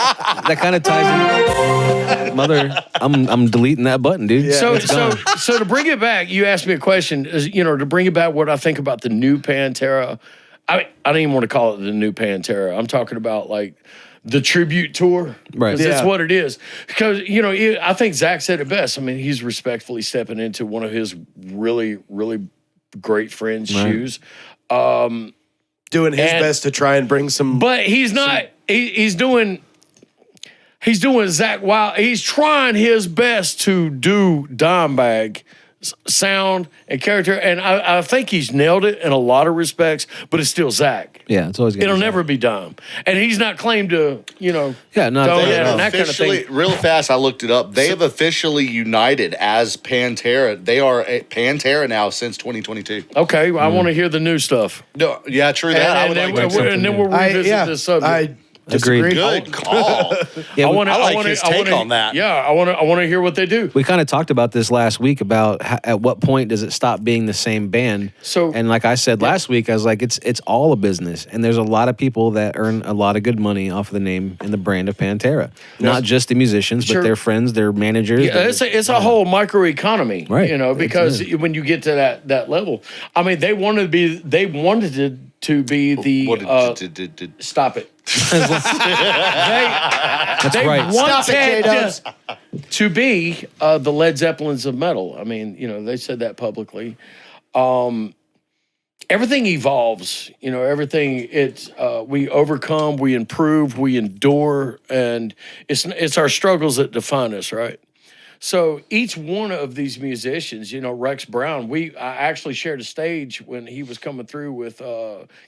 That kind of ties in. Mother, I'm deleting that button, dude. Yeah. So to bring it back, you asked me a question. To bring it back, what I think about the new Pantera. I don't even want to call it the new Pantera. I'm talking about the tribute tour. Right. That's what it is. Because, I think Zach said it best. I mean, he's respectfully stepping into one of his really, really great friends' shoes. Doing his best to try and bring some. But he's not. He's doing Zach Wild. He's trying his best to do Dimebag sound and character, and I think he's nailed it in a lot of respects, but it's still Zach. Yeah, it's always it'll never be Dom, and he's not claimed to, not and that kind of thing. Real fast, I looked it up. They have officially united as Pantera. They are Pantera now since 2022. Okay, I want to hear the new stuff. No, yeah, true that. And then we'll revisit this subject. Agreed. Good call. Yeah, I like his take on that. Yeah, I want to hear what they do. We kind of talked about this last week about at what point does it stop being the same band. So- and like I said last week, I was like, it's all a business, and there's a lot of people that earn a lot of good money off of the name and the brand of Pantera. Not just the musicians, Sure. but their friends, their managers. Yeah, it's a whole microeconomy, Right. You know, because when you get to that level, I mean, they wanted it to be the stop it. That's right. Stop it, J-Dubs. To be the Led Zeppelins of metal. I mean, you know, they said that publicly. Everything evolves, you know, everything we overcome, we improve, we endure, and it's our struggles that define us, right? So each one of these musicians, you know, Rex Brown, I actually shared a stage when he was coming through with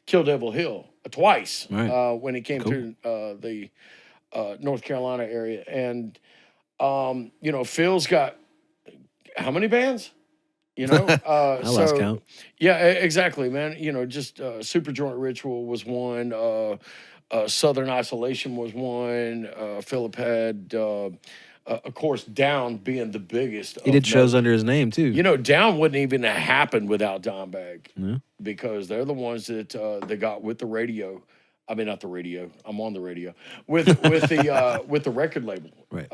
Kill Devil Hill twice, Right. when he came through the North Carolina area. And, you know, Phil's got how many bands? You know, I lost count. Yeah, exactly, man. You know, just Super Joint Ritual was one. Southern Isolation was one. Philip had, of course, Down being the biggest. He did shows under his name too. You know, Down wouldn't even have happened without Dimebag because they're the ones that they got with the radio. I mean, not the radio. I'm on the radio with the record label, Right.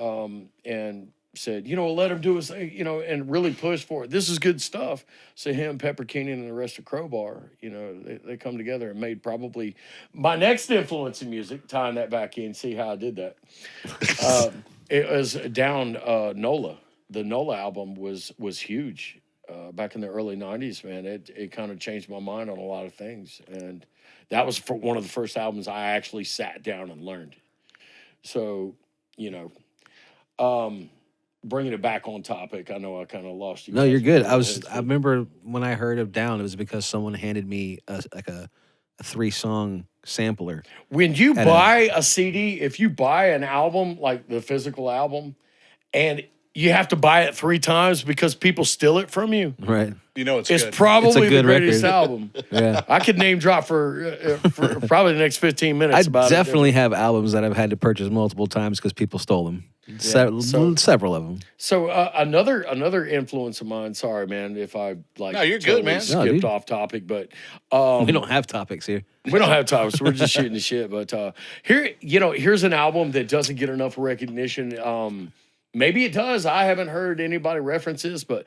and said, you know, let him do his thing, you know, and really push for it. This is good stuff. So him, Pepper Keenan, and the rest of Crowbar, you know, they come together and made probably my next influence in music, tying that back in, see how I did that. It was Down NOLA. The NOLA album was huge back in the early 90s, man. It kind of changed my mind on a lot of things. And that was one of the first albums I actually sat down and learned. So, you know, bringing it back on topic, I know I kind of lost you. No, guys. you're good. I remember when I heard of Down, it was because someone handed me a 3-song sampler. When you buy a CD, if you buy an album, like the physical album, and you have to buy it 3 times because people steal it from you, Right. You know it's it's good. probably It's a the good greatest record. album. Yeah. I could name drop for probably the next 15 minutes I about definitely have albums that I've had to purchase multiple times because people stole them. Several of them. So another influence of mine. Sorry, man, if I like. No, you're good, man. Skipped No, dude. off topic, but We don't have topics here. we don't have topics. We're just shooting the shit. But here's an album that doesn't get enough recognition. Maybe it does. I haven't heard anybody reference this, but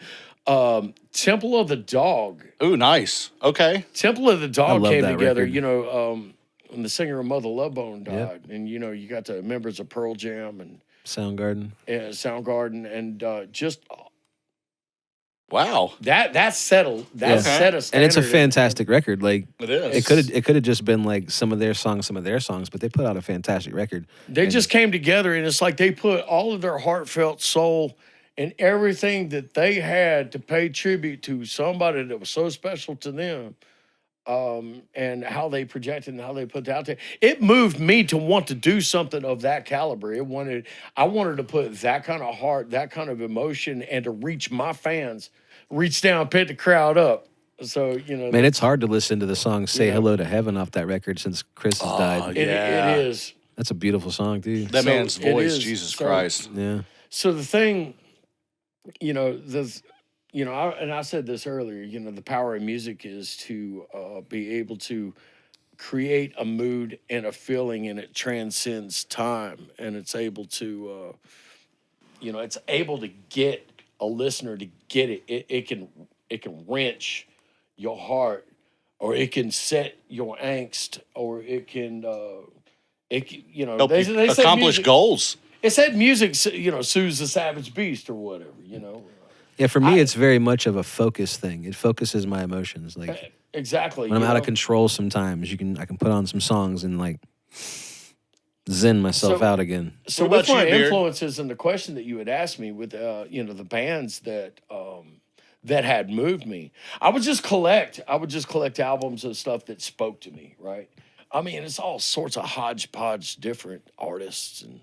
Temple of the Dog. Ooh, nice. Okay. Temple of the Dog love came that together. record. You know, when the singer of Mother Love Bone died, and you know, you got the members of Pearl Jam and Soundgarden. Soundgarden, and just Wow. that settled. That Yeah. set a standard. And it's a fantastic record. Like It is. it could have just been like some of their songs, but they put out a fantastic record. They just came together, and it's like they put all of their heartfelt soul and everything that they had to pay tribute to somebody that was so special to them, and how they projected and how they put it out there. It moved me to want to do something of that caliber. I wanted to put that kind of heart, that kind of emotion, and to reach my fans, reach down, pick the crowd up. So, you know. Man, it's hard to listen to the song "Say Hello to Heaven" off that record since Chris has died. yeah. It is. That's a beautiful song too. That So man's it voice, is. Jesus So- Christ. Yeah. So the thing, you know, I said this earlier, you know, the power of music is to be able to create a mood and a feeling, and it transcends time, and it's able to, you know, it's able to get a listener to get it. It can wrench your heart, or it can set your angst, or it can, you know, Help you say accomplish music- goals. It said music, you know, soothes the savage beast or whatever, you know. Yeah, for me, it's very much of a focus thing. It focuses my emotions. Like Exactly. when I'm you out know. of control, sometimes I can put on some songs and like zen myself So- out again. So What with about my you, Beard? influences and the question that you had asked me with, you know, the bands that had moved me, I would just collect albums of stuff that spoke to me, right? I mean, it's all sorts of hodgepodge different artists and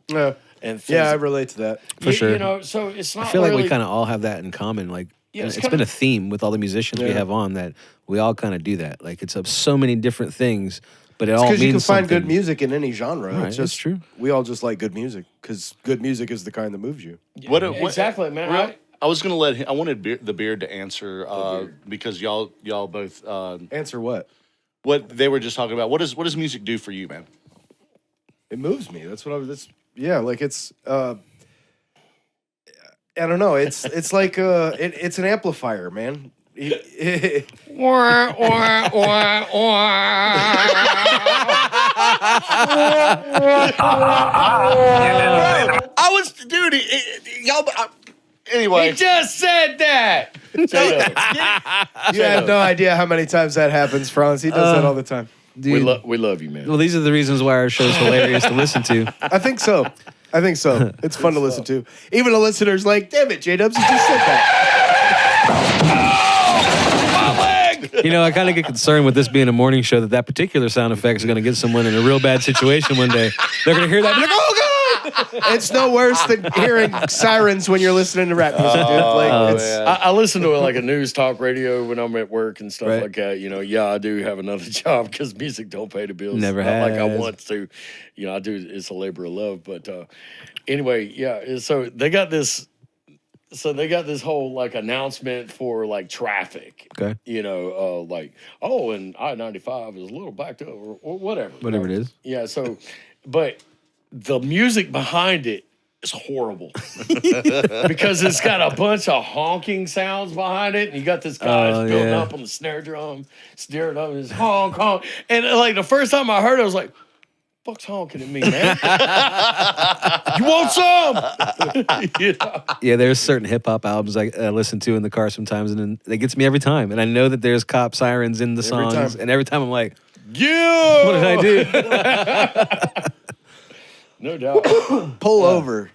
things. Yeah, I relate to that. For sure. You know, so it's not I feel like really, we kind of all have that in common. Like Yeah, it's it's been kinda- a theme with all the musicians we have on that we all kind of do that. Like it's of so many different things, but it It's all because means you can find good something. music in any genre. Right, It's that's just true. we all just like good music because good music is the kind that moves you. Exactly, man. Well, I was gonna let him, I wanted the beard to answer because y'all both Answer what? what they were just talking about. What does music do for you, man? It moves me. That's what I was. Yeah, like it's. I don't know. It's like it's an amplifier, man. I was, dude. Y'all. Anyway, He just said that. You have no idea how many times that happens, Franz. He does that all the time. Dude. We love you, man. Well, these are the reasons why our show's hilarious to listen to. I think so. It's fun to listen to. Even a listener's like, damn it, J-Dubs, you just said that. You know, I kind of get concerned with this being a morning show that particular sound effect is going to get someone in a real bad situation one day. They're going to hear that and be like, oh, God! It's no worse than hearing sirens when you're listening to rap music, dude. Like, it's, I listen to like a news talk radio when I'm at work and stuff Right. like that. You know, yeah, I do have another job because music don't pay the bills. Never Not like I has. want to. You know, I do. It's a labor of love. But anyway, yeah. So they got this. So they got this whole like announcement for like traffic. Okay. You know, like and I-95 is a little backed up or whatever. Whatever it is. Yeah. So, but the music behind it is horrible because it's got a bunch of honking sounds behind it, and you got this guy building up on the snare drum, steering up his honk honk, and like the first time I heard it, I was like, "Fuck's honking at me, man? You want some?" You know? Yeah, there's certain hip hop albums I listen to in the car sometimes, and then it gets me every time. And I know that there's cop sirens in the songs, time. and every time I'm like, Yeah. what did I do? No doubt. pull over.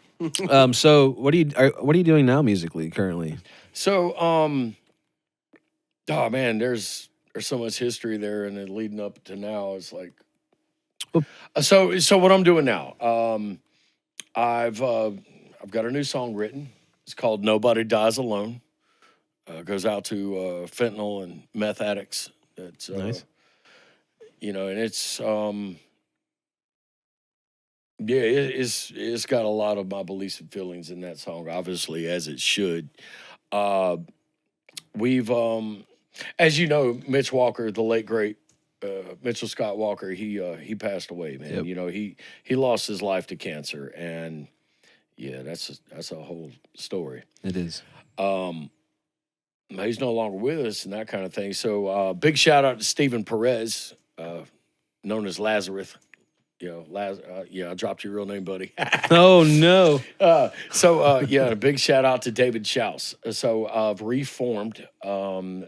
So what are you doing now musically currently? So, oh man, there's so much history there, and then leading up to now, it's like, so what I'm doing now, I've got a new song written. It's called "Nobody Dies Alone." Goes out to fentanyl and meth addicts. That's Nice. You know, and it's it's got a lot of my beliefs and feelings in that song, obviously, as it should. We've as you know, Mitch Walker, the late great Mitchell Scott Walker, he passed away, man. Yep. You know, he lost his life to cancer, and yeah, that's a whole story. It is. He's no longer with us and that kind of thing. So big shout out to Stephen Perez, known as Lazarus. You know, I dropped your real name, buddy. Oh no. A big shout out to David Schaus. So I've reformed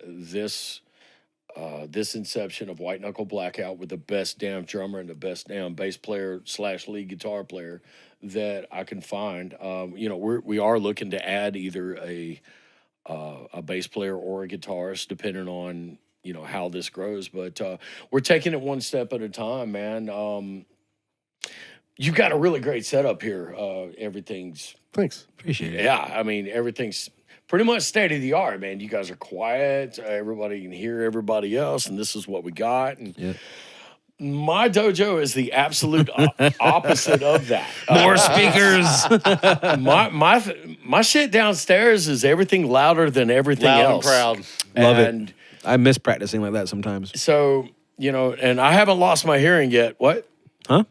this inception of White Knuckle Blackout with the best damn drummer and the best damn bass player / lead guitar player that I can find. You know, we are looking to add either a bass player or a guitarist, depending on, you know, how this grows. But we're taking it one step at a time, man. You've got a really great setup here. Everything's Thanks. Appreciate it. yeah, I mean, everything's pretty much state of the art, man. You guys are quiet. Everybody can hear everybody else, and this is what we got. And Yeah. my dojo is the absolute opposite of that. More speakers. My shit downstairs is everything louder than everything Loud else. and proud. Love it. And I miss practicing like that sometimes. so, you know, and I haven't lost my hearing yet. What? Huh?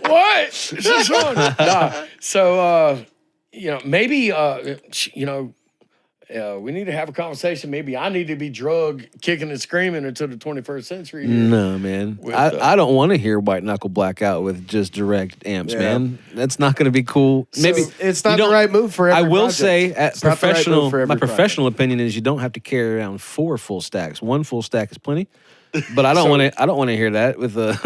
What? Is this on? Nah. So, you know, maybe, you know, we need to have a conversation. Maybe I need to be drugged, kicking and screaming until the 21st century. here. No, man. With, I don't want to hear White Knuckle Blackout with just direct amps, Yeah. man. That's not going to be cool. Maybe it's not you the don't- right move for every I will project. say, at It's not the right move professional, for every my project. professional opinion is you don't have to carry around 4 full stacks. 1 full stack is plenty. But I don't want to. I don't want to hear that with with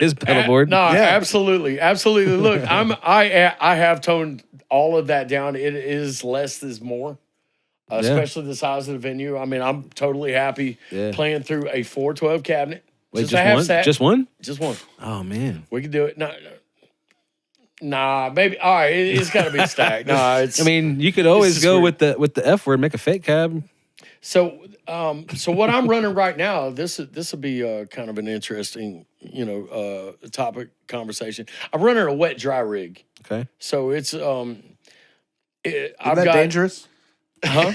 his pedal board. No, absolutely. Look, I have toned all of that down. It is less is more. Especially the size of the venue. I mean, I'm totally happy playing through a 412 cabinet. Wait, a just half one? stack. Just one? Just one. Oh man. We can do it. Nah, baby. All right, it's got to be stacked. Nah, it's. I mean, you could always just go weird. with the F word, make a fake cab. So what I'm running right now, this will be kind of an interesting, topic conversation. I'm running a wet dry rig. Okay. So it's Isn't that dangerous? Huh?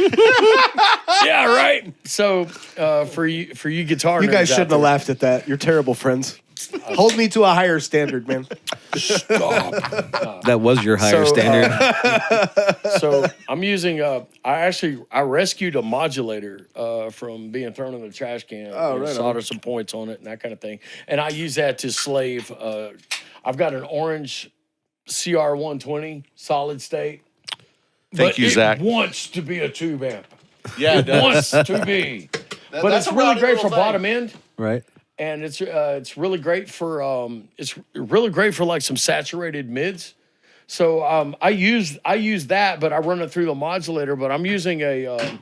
Yeah, right. So for you guitar, You guys nerds out shouldn't have there- laughed at that. You're terrible friends. Hold me to a higher standard, man. Stop. That was your higher standard. So I'm using I rescued a modulator from being thrown in the trash can. Oh, right soldered on. some points on it and that kind of thing. And I use that to slave. I've got an orange CR120 solid state. Thank you, Zach. It wants to be a tube amp. Yeah, It wants to be. But that's it's a really rowdy great little for thing. bottom end. Right. And it's really great for like some saturated mids. So I use that, but I run it through the modulator. But I'm using a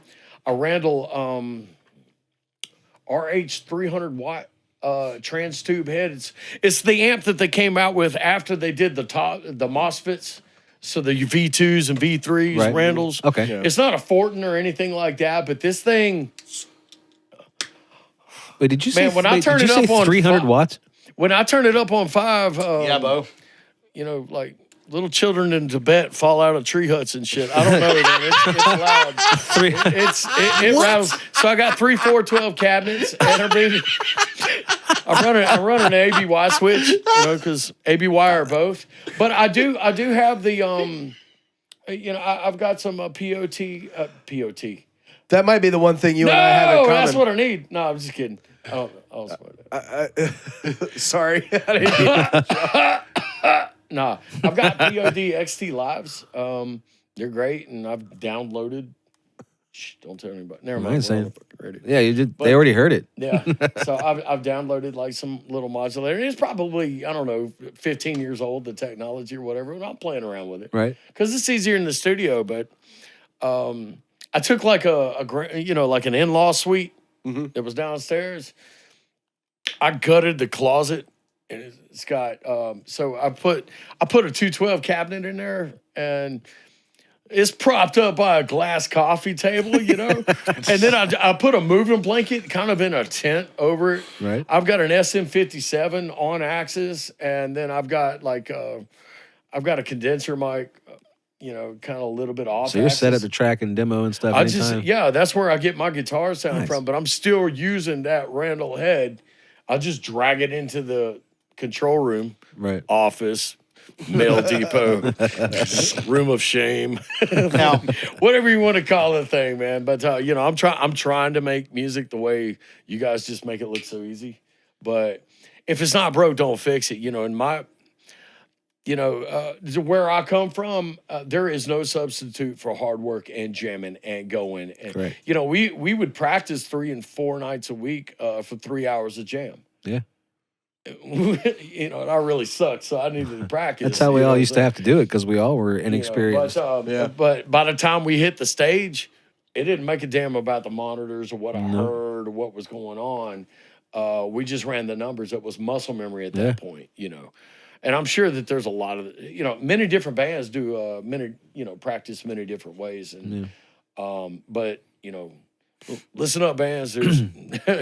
Randall RH 300 watt trans tube head. It's the amp that they came out with after they did the MOSFETs. So the V2s and V3s, Right. Randalls. Okay. Yeah. It's not a Fortin or anything like that, but this thing. Wait, did you say? Man, when I turn did it you up say on 300 watts? When I turn it up on 5, Yeah, Bo. Like little children in Tibet fall out of tree huts and shit. I don't know, man. It's loud. It rattles. So I got 3, 4, 12 cabinets, and I'm running an ABY switch, because ABY are both. But I do have the I've got some POT. That might be the one thing you and I have in common. That's what I need. No, I'm just kidding. I'll Sorry. Nah, I've got POD XT Lives. They're great, and I've downloaded. Shh, don't tell anybody. Never mind. saying. we're on the fucking radio. Yeah, you did. They already heard it. Yeah. So I've downloaded like some little modulator. And it's probably, I don't know, 15 years old, the technology or whatever. And I'm playing around with it. Right. Because it's easier in the studio. But I took like like an in-law suite that was downstairs. I gutted the closet. And it's got so I put a 212 cabinet in there, and it's propped up by a glass coffee table, and then I put a moving blanket kind of in a tent over it. Right. I've got an SM57 on axis, and then I've got a condenser mic, kind of a little bit off. So you're set axis. up to track and demo and stuff. Anytime. That's where I get my guitar sound Nice. from. But I'm still using that Randall head. I just drag it into the control room, Right. office, mail depot, room of shame, Now, whatever you want to call the thing, man. But I'm trying to make music the way you guys just make it look so easy. But if it's not broke, don't fix it. In my, where I come from, there is no substitute for hard work and jamming and going. And Right. we would practice 3 and 4 nights a week for 3 hours of jam. Yeah. And I really sucked, so I needed to practice. That's how we all used to have to do it because we all were inexperienced. But by the time we hit the stage, it didn't make a damn about the monitors or what I heard or what was going on. We just ran the numbers. It was muscle memory at that point, And I'm sure that there's a lot of, many different bands do practice many different ways. And, but, listen up, bands. There's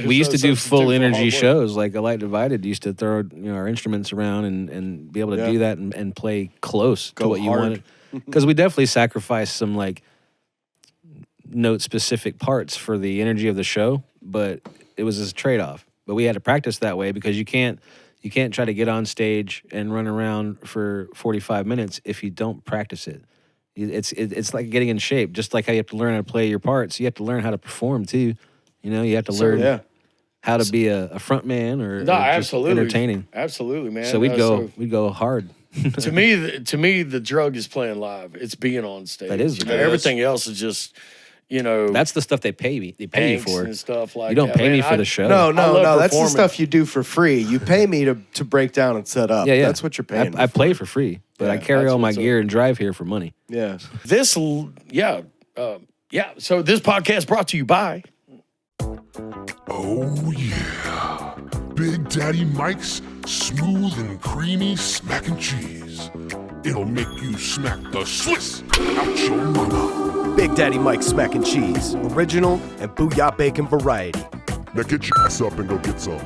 We used to do full substitute for energy hard work. shows like A Light Divided used to throw our instruments around and be able to do that and play close to what you wanted. Because we definitely sacrificed some like note specific parts for the energy of the show, but it was a trade off. But we had to practice that way because you can't try to get on stage and run around for 45 minutes if you don't practice it. It's like getting in shape, just like how you have to learn how to play your parts. You have to learn how to perform too. You have to learn how to be a front man or just absolutely entertaining. Absolutely, man. So we'd go hard. to me, the drug is playing live. It's being on stage. That is the drug. Everything else is just, That's the stuff they pay me. They pay you for and stuff like you don't that. pay me Man, for the show. No, I love that's the performing. stuff you do for free. You pay me to break down and set up. Yeah. That's what you're paying me I for. play for free, but I carry that's all my what's up. gear and drive here for money. Yeah. So this podcast brought to you by. Oh yeah, Big Daddy Mike's smooth and creamy smack and cheese. It'll make you smack the Swiss out your mama. Big Daddy Mike's Mac and Cheese, original and Booyah Bacon variety. Now get your ass up and go get some.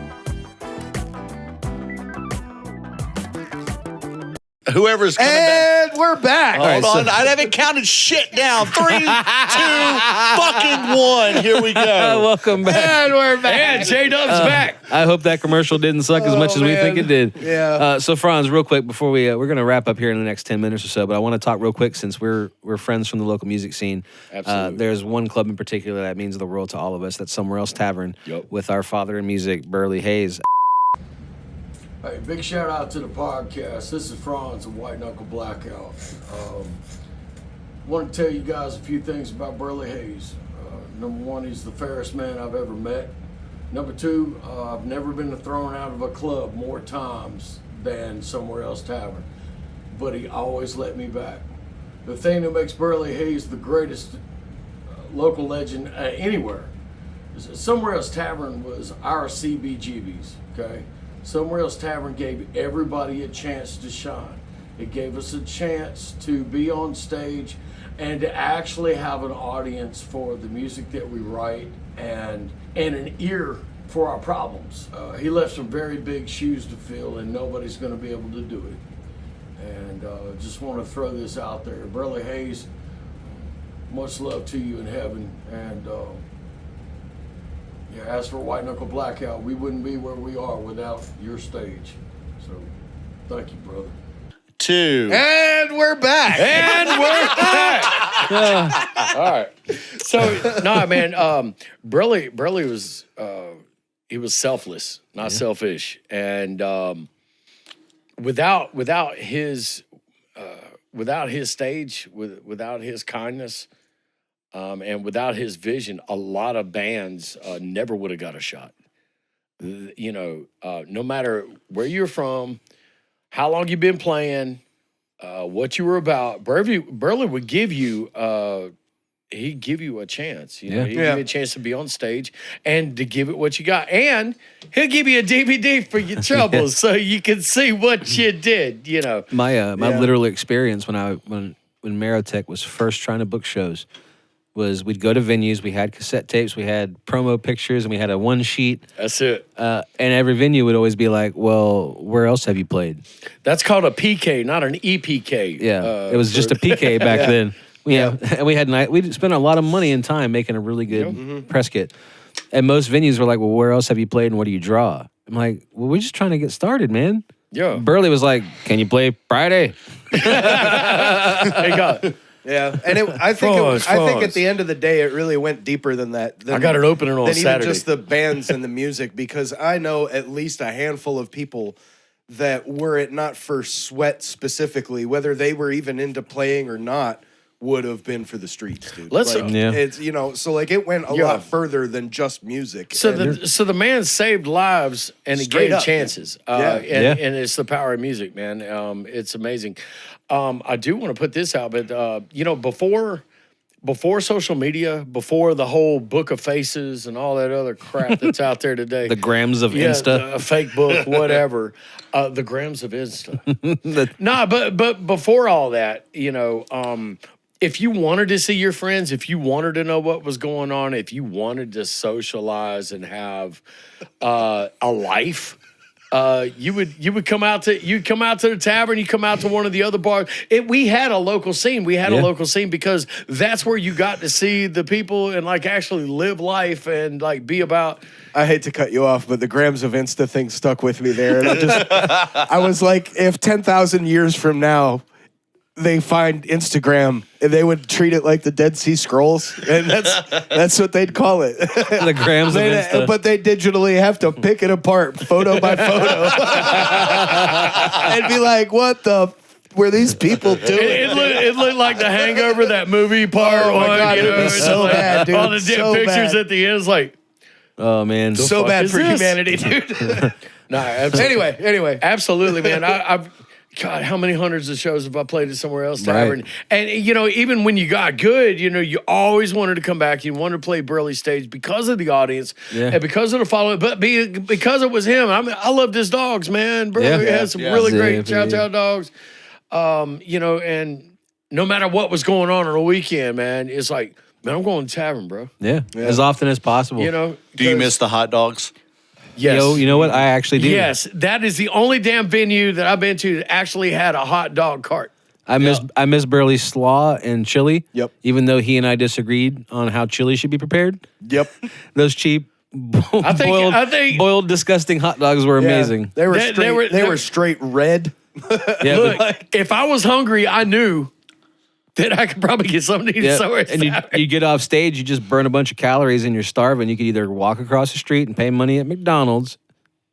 Whoever's coming back. And we're back. Hold on. I haven't counted shit down. 3, 2, fucking 1. Here we go. Welcome back. And we're back. And J-Dub's back. I hope that commercial didn't suck as much as we think it did. Yeah. So Franz, real quick before we're going to wrap up here in the next 10 minutes or so, but I want to talk real quick since we're friends from the local music scene. Absolutely. There's one club in particular that means the world to all of us. That's Somewhere Else Tavern with our father in music, Burley Hayes. Hey, big shout out to the podcast. This is Franz of White Knuckle Blackout. Want to tell you guys a few things about Burley Hayes. Number one, he's the fairest man I've ever met. Number two, I've never been thrown out of a club more times than Somewhere Else Tavern, but he always let me back. The thing that makes Burley Hayes the greatest local legend anywhere is Somewhere Else Tavern was our CBGBs, okay? Somewhere Else Tavern gave everybody a chance to shine. It gave us a chance to be on stage and to actually have an audience for the music that we write and an ear for our problems. He left some very big shoes to fill, and nobody's going to be able to do it. And just want to throw this out there. Burley Hayes, much love to you in heaven. And yeah, as for White Knuckle Blackout, we wouldn't be where we are without your stage. So, thank you, brother. 2. And we're back. And we're back. All right. So, no, man, Burley was, he was selfless, not selfish. And without his stage, without his kindness, and without his vision, a lot of bands never would have got a shot. You know, no matter where you're from, how long you've been playing, what you were about, Burley would give you, he'd give you a chance. You know, he'd give you a chance to be on stage and to give it what you got. And he'll give you a DVD for your troubles so you can see what you did, you know. My literal experience when Marotech was first trying to book shows was we'd go to venues, we had cassette tapes, we had promo pictures, and we had a one sheet. That's it. And every venue would always be like, well, where else have you played? That's called a PK, not an EPK. Yeah, it was just a PK back then. Yeah, and we'd spent a lot of money and time making a really good press kit. And most venues were like, well, where else have you played and what do you draw? I'm like, well, we're just trying to get started, man. Yeah. Burley was like, can you play Friday? Hey, God. Yeah, and I think at the end of the day, it really went deeper than that. I got it opening on Saturday. Even just the bands and the music, because I know at least a handful of people that were it not for Sweat specifically, whether they were even into playing or not, would have been for the streets, dude. It's so like it went a lot further than just music. So the man saved lives and he gave chances. And it's the power of music, man. It's amazing. I do want to put this out, but before social media, before the whole book of faces and all that other crap that's out there today, the grams of Insta, a fake book, whatever, the grams of Insta. But before all that, if you wanted to see your friends, if you wanted to know what was going on, if you wanted to socialize and have a life, you would come out to the tavern, you come out to one of the other bars. We had a local scene. We had a local scene because that's where you got to see the people and like actually live life and like be about. I hate to cut you off, but the grams of Insta thing stuck with me there, and I was like, if 10,000 years from now they find Instagram, and they would treat it like the Dead Sea Scrolls, and that's what they'd call it. The grams of Insta. But they digitally have to pick it apart, photo by photo, and be like, "What the were these people doing?" It looked like The Hangover, that movie part. Oh my God, it was so bad, dude. All the dead pictures at the end is like, oh man, so bad for humanity, dude. No, absolutely. Anyway, absolutely, man. I've God, how many hundreds of shows have I played at Somewhere Else Tavern? Right. And, even when you got good, you always wanted to come back. You wanted to play Burley stage because of the audience and because of the following. But because it was him, I loved his dogs, man. Burley had some really great chow dogs. And no matter what was going on the weekend, man, it's like, man, I'm going to the tavern, bro. Yeah, as often as possible. You know, Do you miss the hot dogs? yes. You know what? I actually do. Yes, that is the only damn venue that I've been to that actually had a hot dog cart. I miss Burley's slaw and chili. Yep. Even though he and I disagreed on how chili should be prepared. Yep. Those cheap I think boiled disgusting hot dogs were amazing. They were They- straight. they They were- were straight red. Yeah, look, but- if I was hungry, I knew that I could probably get something to eat yeah, somewhere. and you get off stage, you just burn a bunch of calories and you're starving. You could either walk across the street and pay money at McDonald's,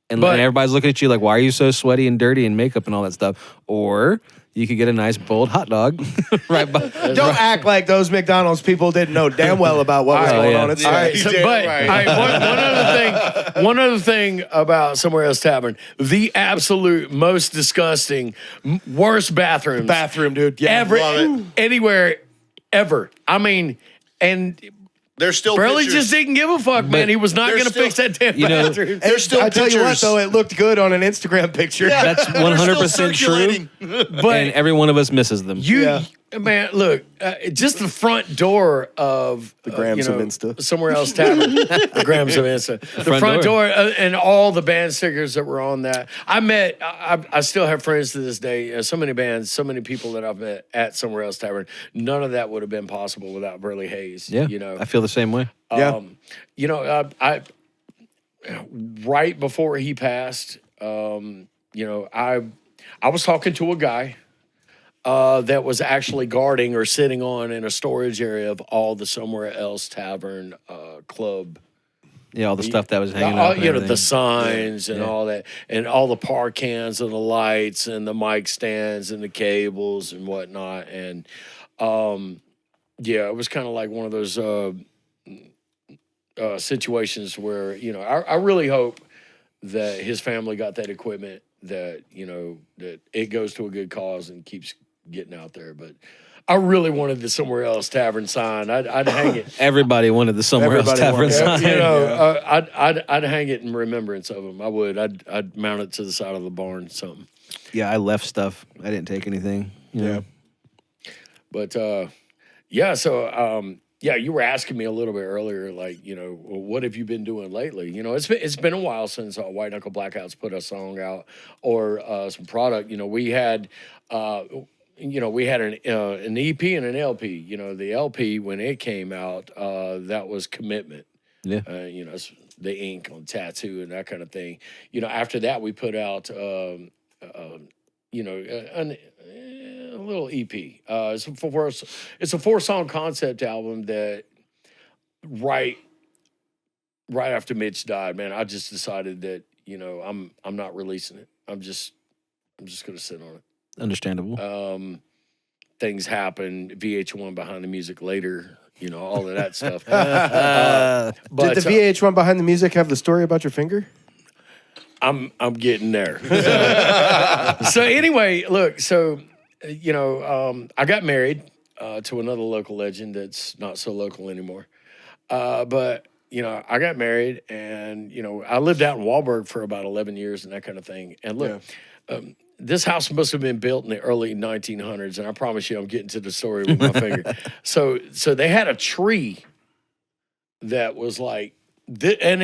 and everybody's looking at you like, why are you so sweaty and dirty and makeup and all that stuff? Or you could get a nice boiled hot dog right by. Don't act like those McDonald's people didn't know damn well about what was going on. It's All right, like, so, but all right, one other thing about Somewhere Else Tavern, the absolute most disgusting, worst bathrooms bathroom, dude. Yeah, ever, anywhere, ever. I mean, and There's still Burley pictures. just didn't give a fuck, man. He was not there's going to still- fix that damn you know, bathroom. There's still I tell pictures. you what, though, it looked good on an Instagram picture. That's 100% true. But And every one of us misses them. man, look, just the front door of the Grams of Insta. Somewhere Else Tavern, the Grams of Insta, the front door, and all the band stickers that were on that. I still have friends to this day. So many bands, so many people that I've met at Somewhere Else Tavern. None of that would have been possible without Burley Hayes. Yeah, you know, I feel the same way. you know, I right before he passed, you know, I was talking to a guy that was actually guarding or sitting on in a storage area of all the Somewhere Else Tavern club. Yeah, all the stuff that was hanging out. You know, the signs and all that, and all the par cans and the lights and the mic stands and the cables and whatnot. And yeah, it was kind of like one of those situations where, you know, I really hope that his family got that equipment, that, you know, that it goes to a good cause and keeps getting out there. But I really wanted the Somewhere Else Tavern sign. I'd hang it. Everybody wanted the Somewhere Else Tavern sign. You know, I'd hang it in remembrance of him. I would. I'd mount it to the side of the barn, something. Yeah, I left stuff. I didn't take anything. You know. But yeah, so yeah, you were asking me a little bit earlier, like, you know, well, what have you been doing lately? You know, it's been a while since White Knuckle Blackouts put a song out or some product. You know, we had an EP and an LP. You know, the LP, when it came out, that was Commitment. Yeah. You know, it's the ink on tattoo and that kind of thing. You know, after that, we put out, you know, a little EP. It's a 4-song concept album that right after Mitch died, man, I just decided that, you know, I'm not releasing it. I'm just going to sit on it. Understandable. Things happen. VH1 Behind the Music later, you know, all of that stuff. Did the VH1 Behind the Music have the story about your finger? I'm getting there. So anyway, look, so, you know, I got married to another local legend that's not so local anymore. But, you know, I got married and, you know, I lived out in Wahlberg for about 11 years and that kind of thing. And look, this house must have been built in the early 1900s. And I promise you, I'm getting to the story with my finger. So they had a tree that was like, and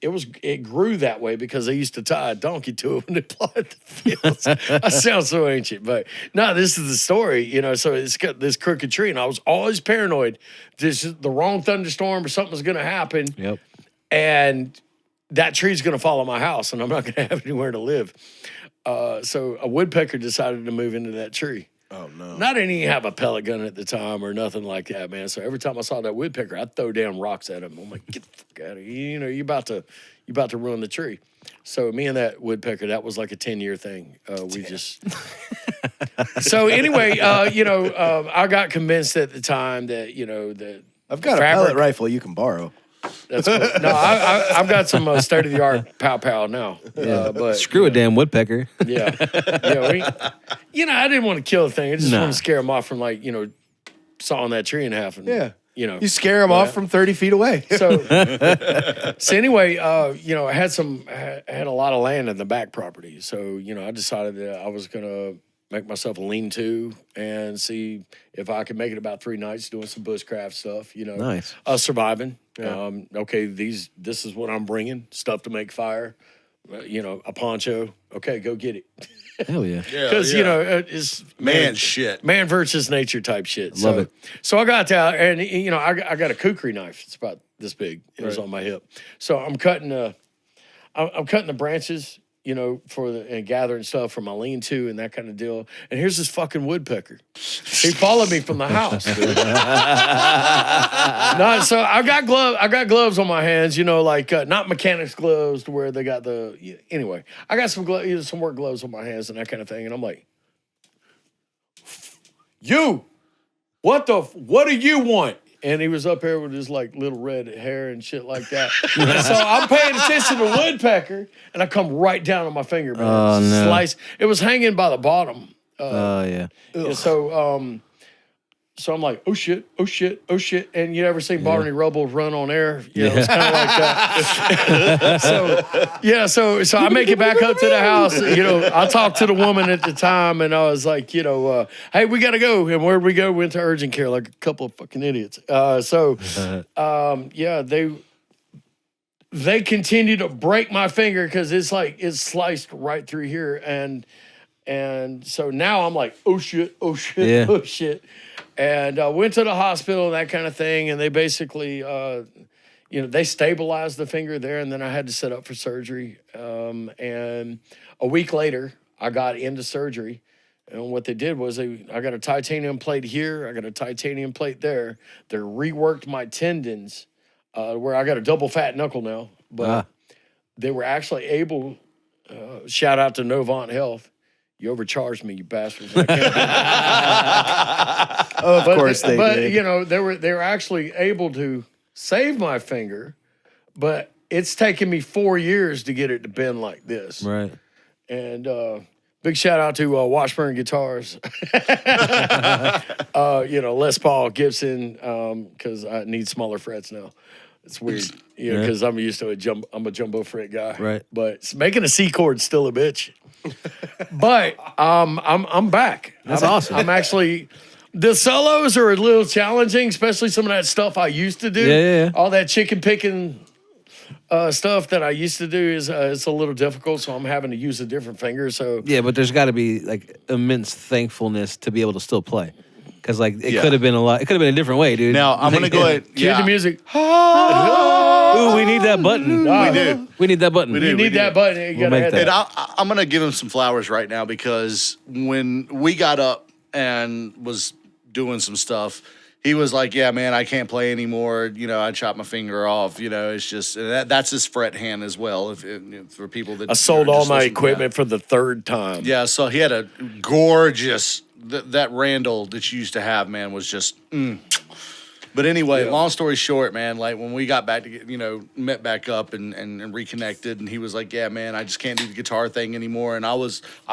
it grew that way because they used to tie a donkey to it when they plowed the fields. I sound so ancient, but no, this is the story, you know. So it's got this crooked tree, and I was always paranoid. The wrong thunderstorm or something's going to happen. Yep. And that tree's going to fall on my house, and I'm not going to have anywhere to live. So a woodpecker decided to move into that tree. Oh, no. And I didn't even have a pellet gun at the time or nothing like that, man. So every time I saw that woodpecker, I'd throw down rocks at him. I'm like, get the fuck out of here. You know, you're about to ruin the tree. So me and that woodpecker, that was like a 10-year thing. We just... So anyway, you know, I got convinced at the time that, you know, that... I've got a pellet rifle you can borrow. That's cool. No, I've got some state-of-the-art pow now. But Screw a damn woodpecker. Yeah. You know, I didn't want to kill the thing. I just wanted to scare him off from, like, you know, sawing that tree in half. And, you know. You scare him off from 30 feet away. So anyway, you know, I had a lot of land in the back property. So, you know, I decided that I was going to make myself a lean-to and see if I can make it about 3 nights doing some bushcraft stuff, Nice. Surviving. Yeah. Okay, this is what I'm bringing, stuff to make fire, a poncho. Okay, go get it. Hell yeah. Because, it's shit. man versus nature type shit. Love it. So I got that, and, I got a kukri knife. It's about this big. It was on my hip. So I'm cutting the branches, and gathering stuff for my lean-to and that kind of deal. And here's this fucking woodpecker. He followed me from the house. Dude. No, so I got gloves on my hands, not mechanics gloves to where they got anyway. I got some work gloves on my hands and that kind of thing. And I'm like, what do you want? And he was up here with his little red hair and shit like that. And so I'm paying attention to woodpecker, and I come right down on my finger, man. Oh, no. Slice. It was hanging by the bottom. Yeah. And so I'm like, oh shit. And you ever seen Barney Rubble run on air? It's kind of like that. So I make it back up to the house. I talked to the woman at the time, and I was like, hey, we got to go. And where'd we go? Went to urgent care like a couple of fucking idiots. They continue to break my finger because it's sliced right through here. And so now I'm like, oh shit. And I went to the hospital and that kind of thing. And they basically, they stabilized the finger there. And then I had to set up for surgery. And a week later, I got into surgery. And what they did was I got a titanium plate here. I got a titanium plate there. They reworked my tendons where I got a double fat knuckle now. But they were actually able, shout out to Novant Health. You overcharged me, you bastards. Of course they did. They were actually able to save my finger, but it's taken me 4 years to get it to bend like this. Right. And big shout out to Washburn Guitars. Les Paul, Gibson, because I need smaller frets now. It's weird, because I'm used to I'm a jumbo fret guy. Right. But making a C chord's still a bitch. But I'm back. That's awesome. I'm actually the solos are a little challenging, especially some of that stuff I used to do. Yeah. All that chicken picking stuff that I used to do is it's a little difficult, so I'm having to use a different finger. So yeah, but there's got to be immense thankfulness to be able to still play. Because it could have been it could have been a different way, dude. Now I'm gonna go ahead. Cue the music. Ooh, we need that button. We do. We need that button. You need that button. You gotta have And that. I'm gonna give him some flowers right now because when we got up and was doing some stuff, he was like, "Yeah, man, I can't play anymore. I chopped my finger off. It's just that's his fret hand as well. If for people that I sold all my equipment for the third time. Yeah, so he had a gorgeous that Randall that you used to have, man, was just. But anyway, long story short, man, when we got back to met back up and reconnected, and he was like, "Yeah, man, I just can't do the guitar thing anymore." And I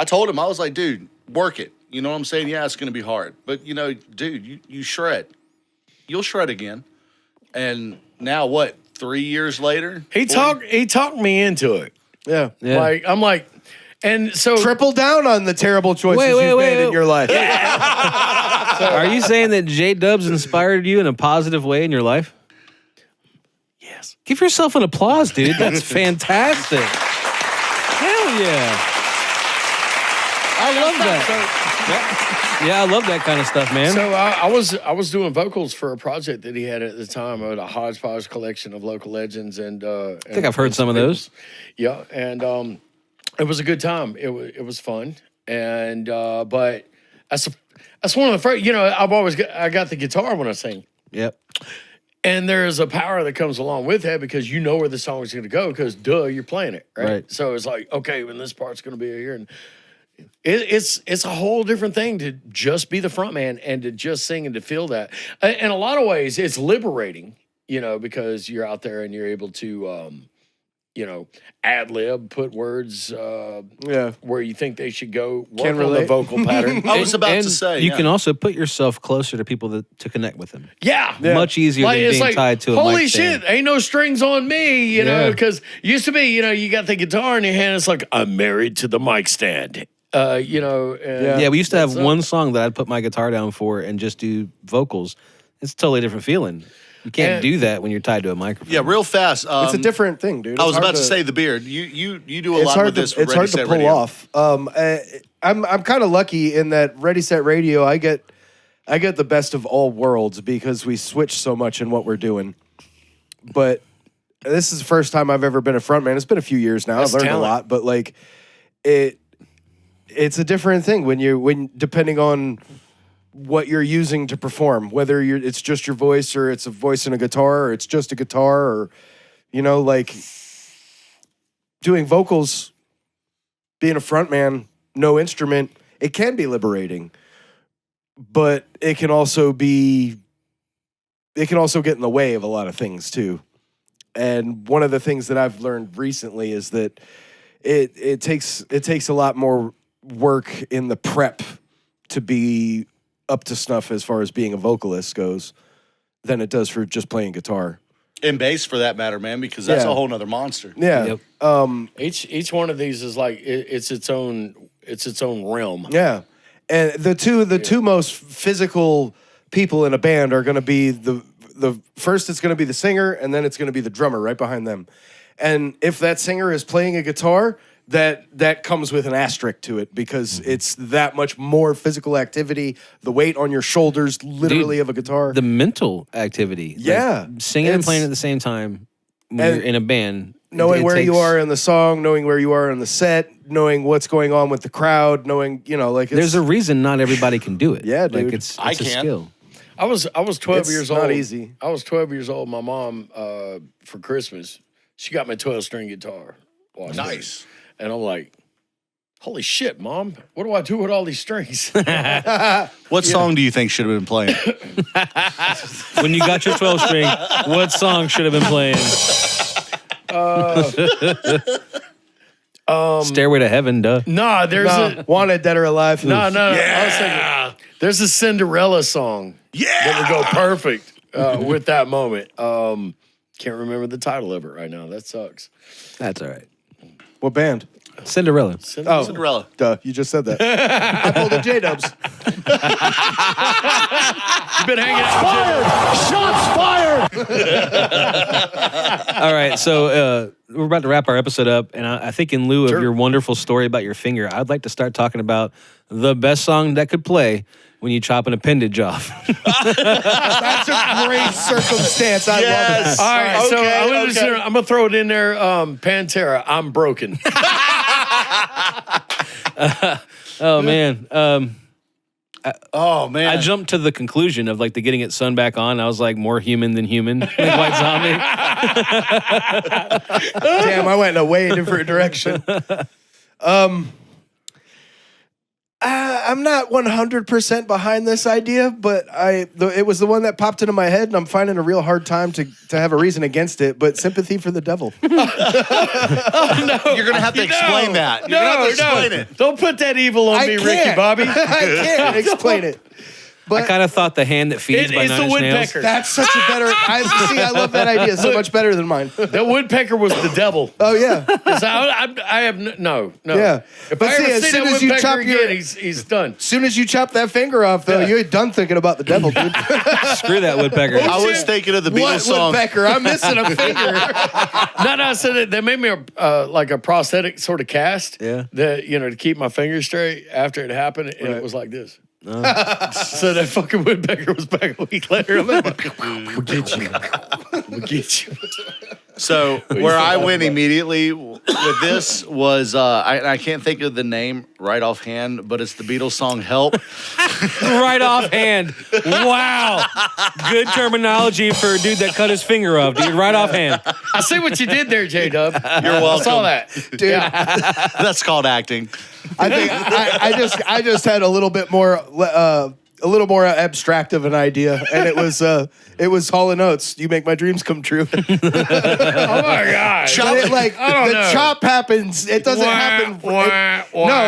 told him, I was like, "Dude, work it." You know what I'm saying? Yeah, it's gonna be hard, but dude, you shred. You'll shred again. And now what? 3 years later, he talked me into it. Yeah. I'm like, and so triple down on the terrible choices you've made in your life. So are you saying that J-Dubs inspired you in a positive way in your life? Yes. Give yourself an applause, dude. That's fantastic. Hell yeah. I love that. Yeah, I love that kind of stuff, man. So I was doing vocals for a project that he had at the time, a hodgepodge collection of local legends, and I think I've heard some of those. Yeah, and it was a good time. It was fun, and but that's one of the first. I got the guitar when I sing. Yep. And there's a power that comes along with that because you know where the song is going to go because you're playing it, right? So it's like, okay, when this part's going to be here, and it's a whole different thing to just be the front man and to just sing and to feel that. In a lot of ways, it's liberating, because you're out there and you're able to, ad lib, put words where you think they should go, work on the vocal pattern. I was about to say. You can also put yourself closer to people to connect with them. Yeah. Much easier than being tied to a mic holy stand. shit, ain't no strings on me, because used to be, you got the guitar in your hand, it's like, I'm married to the mic stand. You know, and Yeah, we used to have that's, one song that I'd put my guitar down for and just do vocals. It's a totally different feeling. You can't do that when you're tied to a microphone. Yeah, real fast. It's a different thing, dude. I It's was hard about to say the beard. You do a it's lot hard with this. to, it's hard to pull off. I'm kind of lucky in that Ready Set Radio. I get the best of all worlds because we switch so much in what we're doing. But this is the first time I've ever been a frontman. It's been a few years now. That's I've learned talent. a lot, but like it's a different thing when depending on what you're using to perform, whether it's just your voice or it's a voice and a guitar or it's just a guitar or like doing vocals, being a frontman, no instrument, it can be liberating, but it can also get in the way of a lot of things too. And one of the things that I've learned recently is that it takes a lot more work in the prep to be up to snuff as far as being a vocalist goes than it does for just playing guitar. And bass for that matter, man, because that's Yeah. a whole nother monster. Yeah. Yep. Each one of these is like it's its own realm. Yeah. And the two most physical people in a band are going to be the first it's going to be the singer and then it's going to be the drummer right behind them. And if that singer is playing a guitar, that comes with an asterisk to it because it's that much more physical activity, the weight on your shoulders literally of a guitar. The mental activity. Yeah. Like singing and playing at the same time when And you're in a band. knowing it where you takes- are in the song, knowing where you are in the set, knowing what's going on with the crowd, knowing, like it's, There's a reason not everybody can do it. Yeah, dude. Like it's I a can. skill. I was 12 It's years not old. easy. I was 12 years old. My mom for Christmas, she got me a 12-string guitar. Watch Nice. this. And I'm like, holy shit, Mom! What do I do with all these strings? What song do you think should have been playing? When you got your 12 string, what song should have been playing? Stairway to Heaven, duh. Nah, there's a Wanted, Dead or Alive. no. I was thinking, there's a Cinderella song that would go perfect with that moment. Can't remember the title of it right now. That sucks. That's all right. What band? Cinderella. Oh, Cinderella. duh. You just said that. I pulled a J-Dubs. You've been hanging out with Shots fired! All right, so we're about to wrap our episode up, and I think in lieu of your wonderful story about your finger, I'd like to start talking about the best song that could play when you chop an appendage off. That's a great circumstance. I love it. All right, so Okay, I'm gonna throw it in there. Pantera, I'm broken. Oh man. Oh man. I jumped to the conclusion of like the getting it sewn back on. I was like more human than human, like White Zombie. Damn, I went in a way different direction. I'm not 100% behind this idea, but it was the one that popped into my head, and I'm finding a real hard time to have a reason against it. But sympathy for the devil. You're gonna have to explain that. You're gonna have to explain it. Don't put that evil on me, Ricky can't. Bobby. I can't explain it. I kind of thought The Hand That Feeds by It's Nine the Inch Nails. woodpecker. That's such a better. I love that idea so much better than mine. That woodpecker was the devil. Oh yeah, 'Cause I have no. Yeah. If But I see, ever as see soon that as you woodpecker chop again, your- he's done. as soon as you chop that finger off, though, you're done thinking about the devil, dude. Screw that woodpecker. I was thinking of the Beatles What song. woodpecker? I'm missing a finger. No. So they made me like a prosthetic sort of cast. Yeah. That to keep my fingers straight after it happened, and Right. it was like this. So that fucking woodpecker was back a week later. I'm like, we'll get you. We'll get you. So where I went immediately with this was I can't think of the name right offhand, but it's the Beatles song "Help." Right offhand. Wow. Good terminology for a dude that cut his finger off, dude. Right offhand. I see what you did there, J-Dub. You're welcome. I saw that. Dude, That's called acting. I think I just had a little bit more abstract of an idea, and it was Hall & Oates. You make my dreams come true. Oh my God. But it, like I don't the know. chop happens. It doesn't happen. No,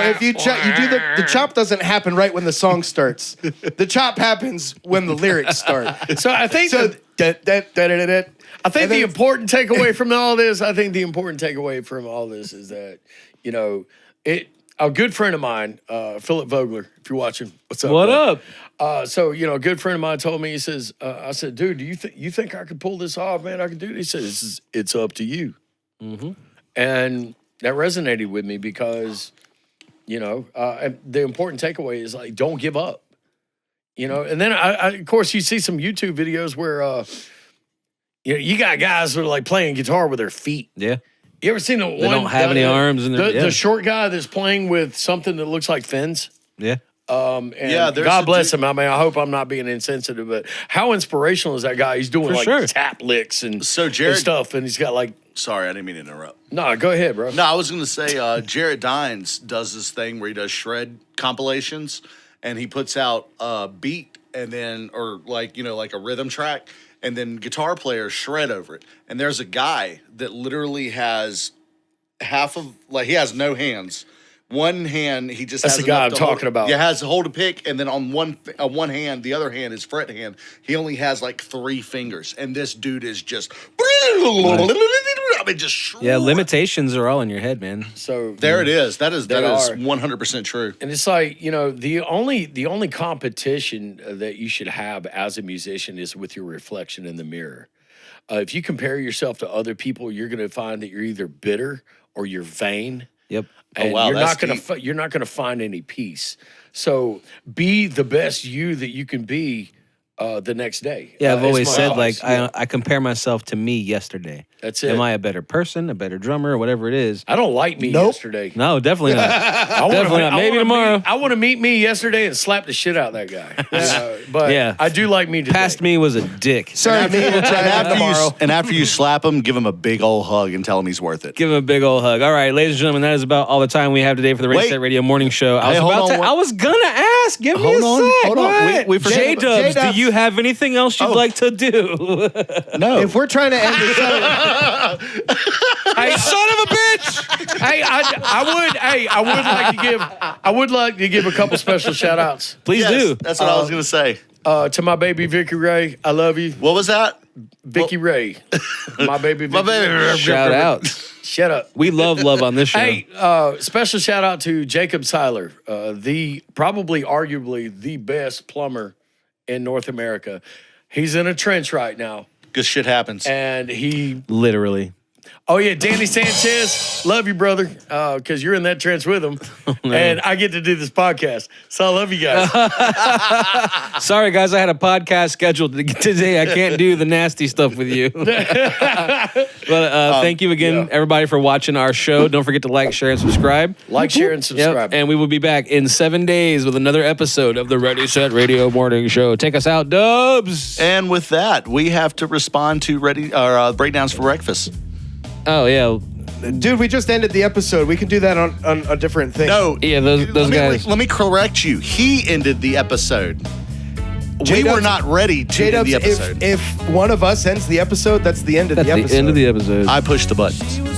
if you do the chop doesn't happen right when the song starts. The chop happens when the lyrics start. So I think So I think and the then- important takeaway from all this, is that, a good friend of mine, Philip Vogler, if you're watching, what's up? What bro? up? So, a good friend of mine told me, he says, I said, dude, do you think I could pull this off, man? I can do it. He says, it's up to you. Mm-hmm. And that resonated with me because, the important takeaway is like, don't give up. And then I of course you see some YouTube videos where you got guys who are like playing guitar with their feet. Yeah. You ever seen They don't have any arms in the short guy that's playing with something that looks like fins? Yeah. And God bless him. I mean, I hope I'm not being insensitive, but how inspirational is that guy? He's doing tap licks and stuff, and he's got like. Sorry, I didn't mean to interrupt. No, go ahead, bro. No, I was going to say Jared Dines does this thing where he does shred compilations, and he puts out a beat and then, or like a rhythm track, and then guitar players shred over it. And there's a guy that literally has he has no hands. One hand, he just That's has the guy enough I'm to talking about. Yeah, has to hold a pick, and then on one hand, the other hand is fret hand. He only has like 3 fingers, and this dude is just. I mean, just. Yeah, limitations are all in your head, man. So there it is. That is 100% true. And it's like the only competition that you should have as a musician is with your reflection in the mirror. If you compare yourself to other people, you're going to find that you're either bitter or you're vain. Yep. And you're not gonna find any peace. So be the best you that you can be the next day. Yeah, I've always said I compare myself to me yesterday. That's it. Am I a better person, a better drummer, or whatever it is? I don't like me yesterday. No, definitely not. Definitely not. Maybe tomorrow. I want to meet me yesterday and slap the shit out of that guy. But yeah, I do like me today. Past me was a dick. Sorry, me. We'll try that tomorrow. And after you slap him, give him a big old hug and tell him he's worth it. Give him a big old hug. All right, ladies and gentlemen, that is about all the time we have today for the Ready Set Radio Morning Show. I was gonna ask. Give me a sec. Hold on. We forget. J-Dubs, do you have anything else you'd like to do? No. If we're trying to end the show. Hey, son of a bitch! Hey, I would like to give a couple special shout outs. Please do. That's what I was gonna say. To my baby Vicky Ray, I love you. What was that? Vicky Ray. My baby Vicky Ray. Shout out. Shut up. We love on this show. Hey, special shout out to Jacob Seiler, arguably the best plumber in North America. He's in a trench right now. Good shit happens. And he literally. Oh, yeah, Danny Sanchez, love you, brother, because you're in that trench with him, and I get to do this podcast, so I love you guys. Sorry, guys, I had a podcast scheduled today. I can't do the nasty stuff with you. But thank you again, everybody, for watching our show. Don't forget to like, share, and subscribe. Like, share, and subscribe. Yep. And we will be back in 7 days with another episode of the Ready Set Radio Morning Show. Take us out, Dubs. And with that, we have to respond to breakdowns for breakfast. Oh, yeah. Dude, we just ended the episode. We can do that on a different thing. No. Yeah, those guys. Let me correct you. He ended the episode. We were not ready to end the episode. If one of us ends the episode, that's the end of the episode. The end of the episode. I pushed the buttons.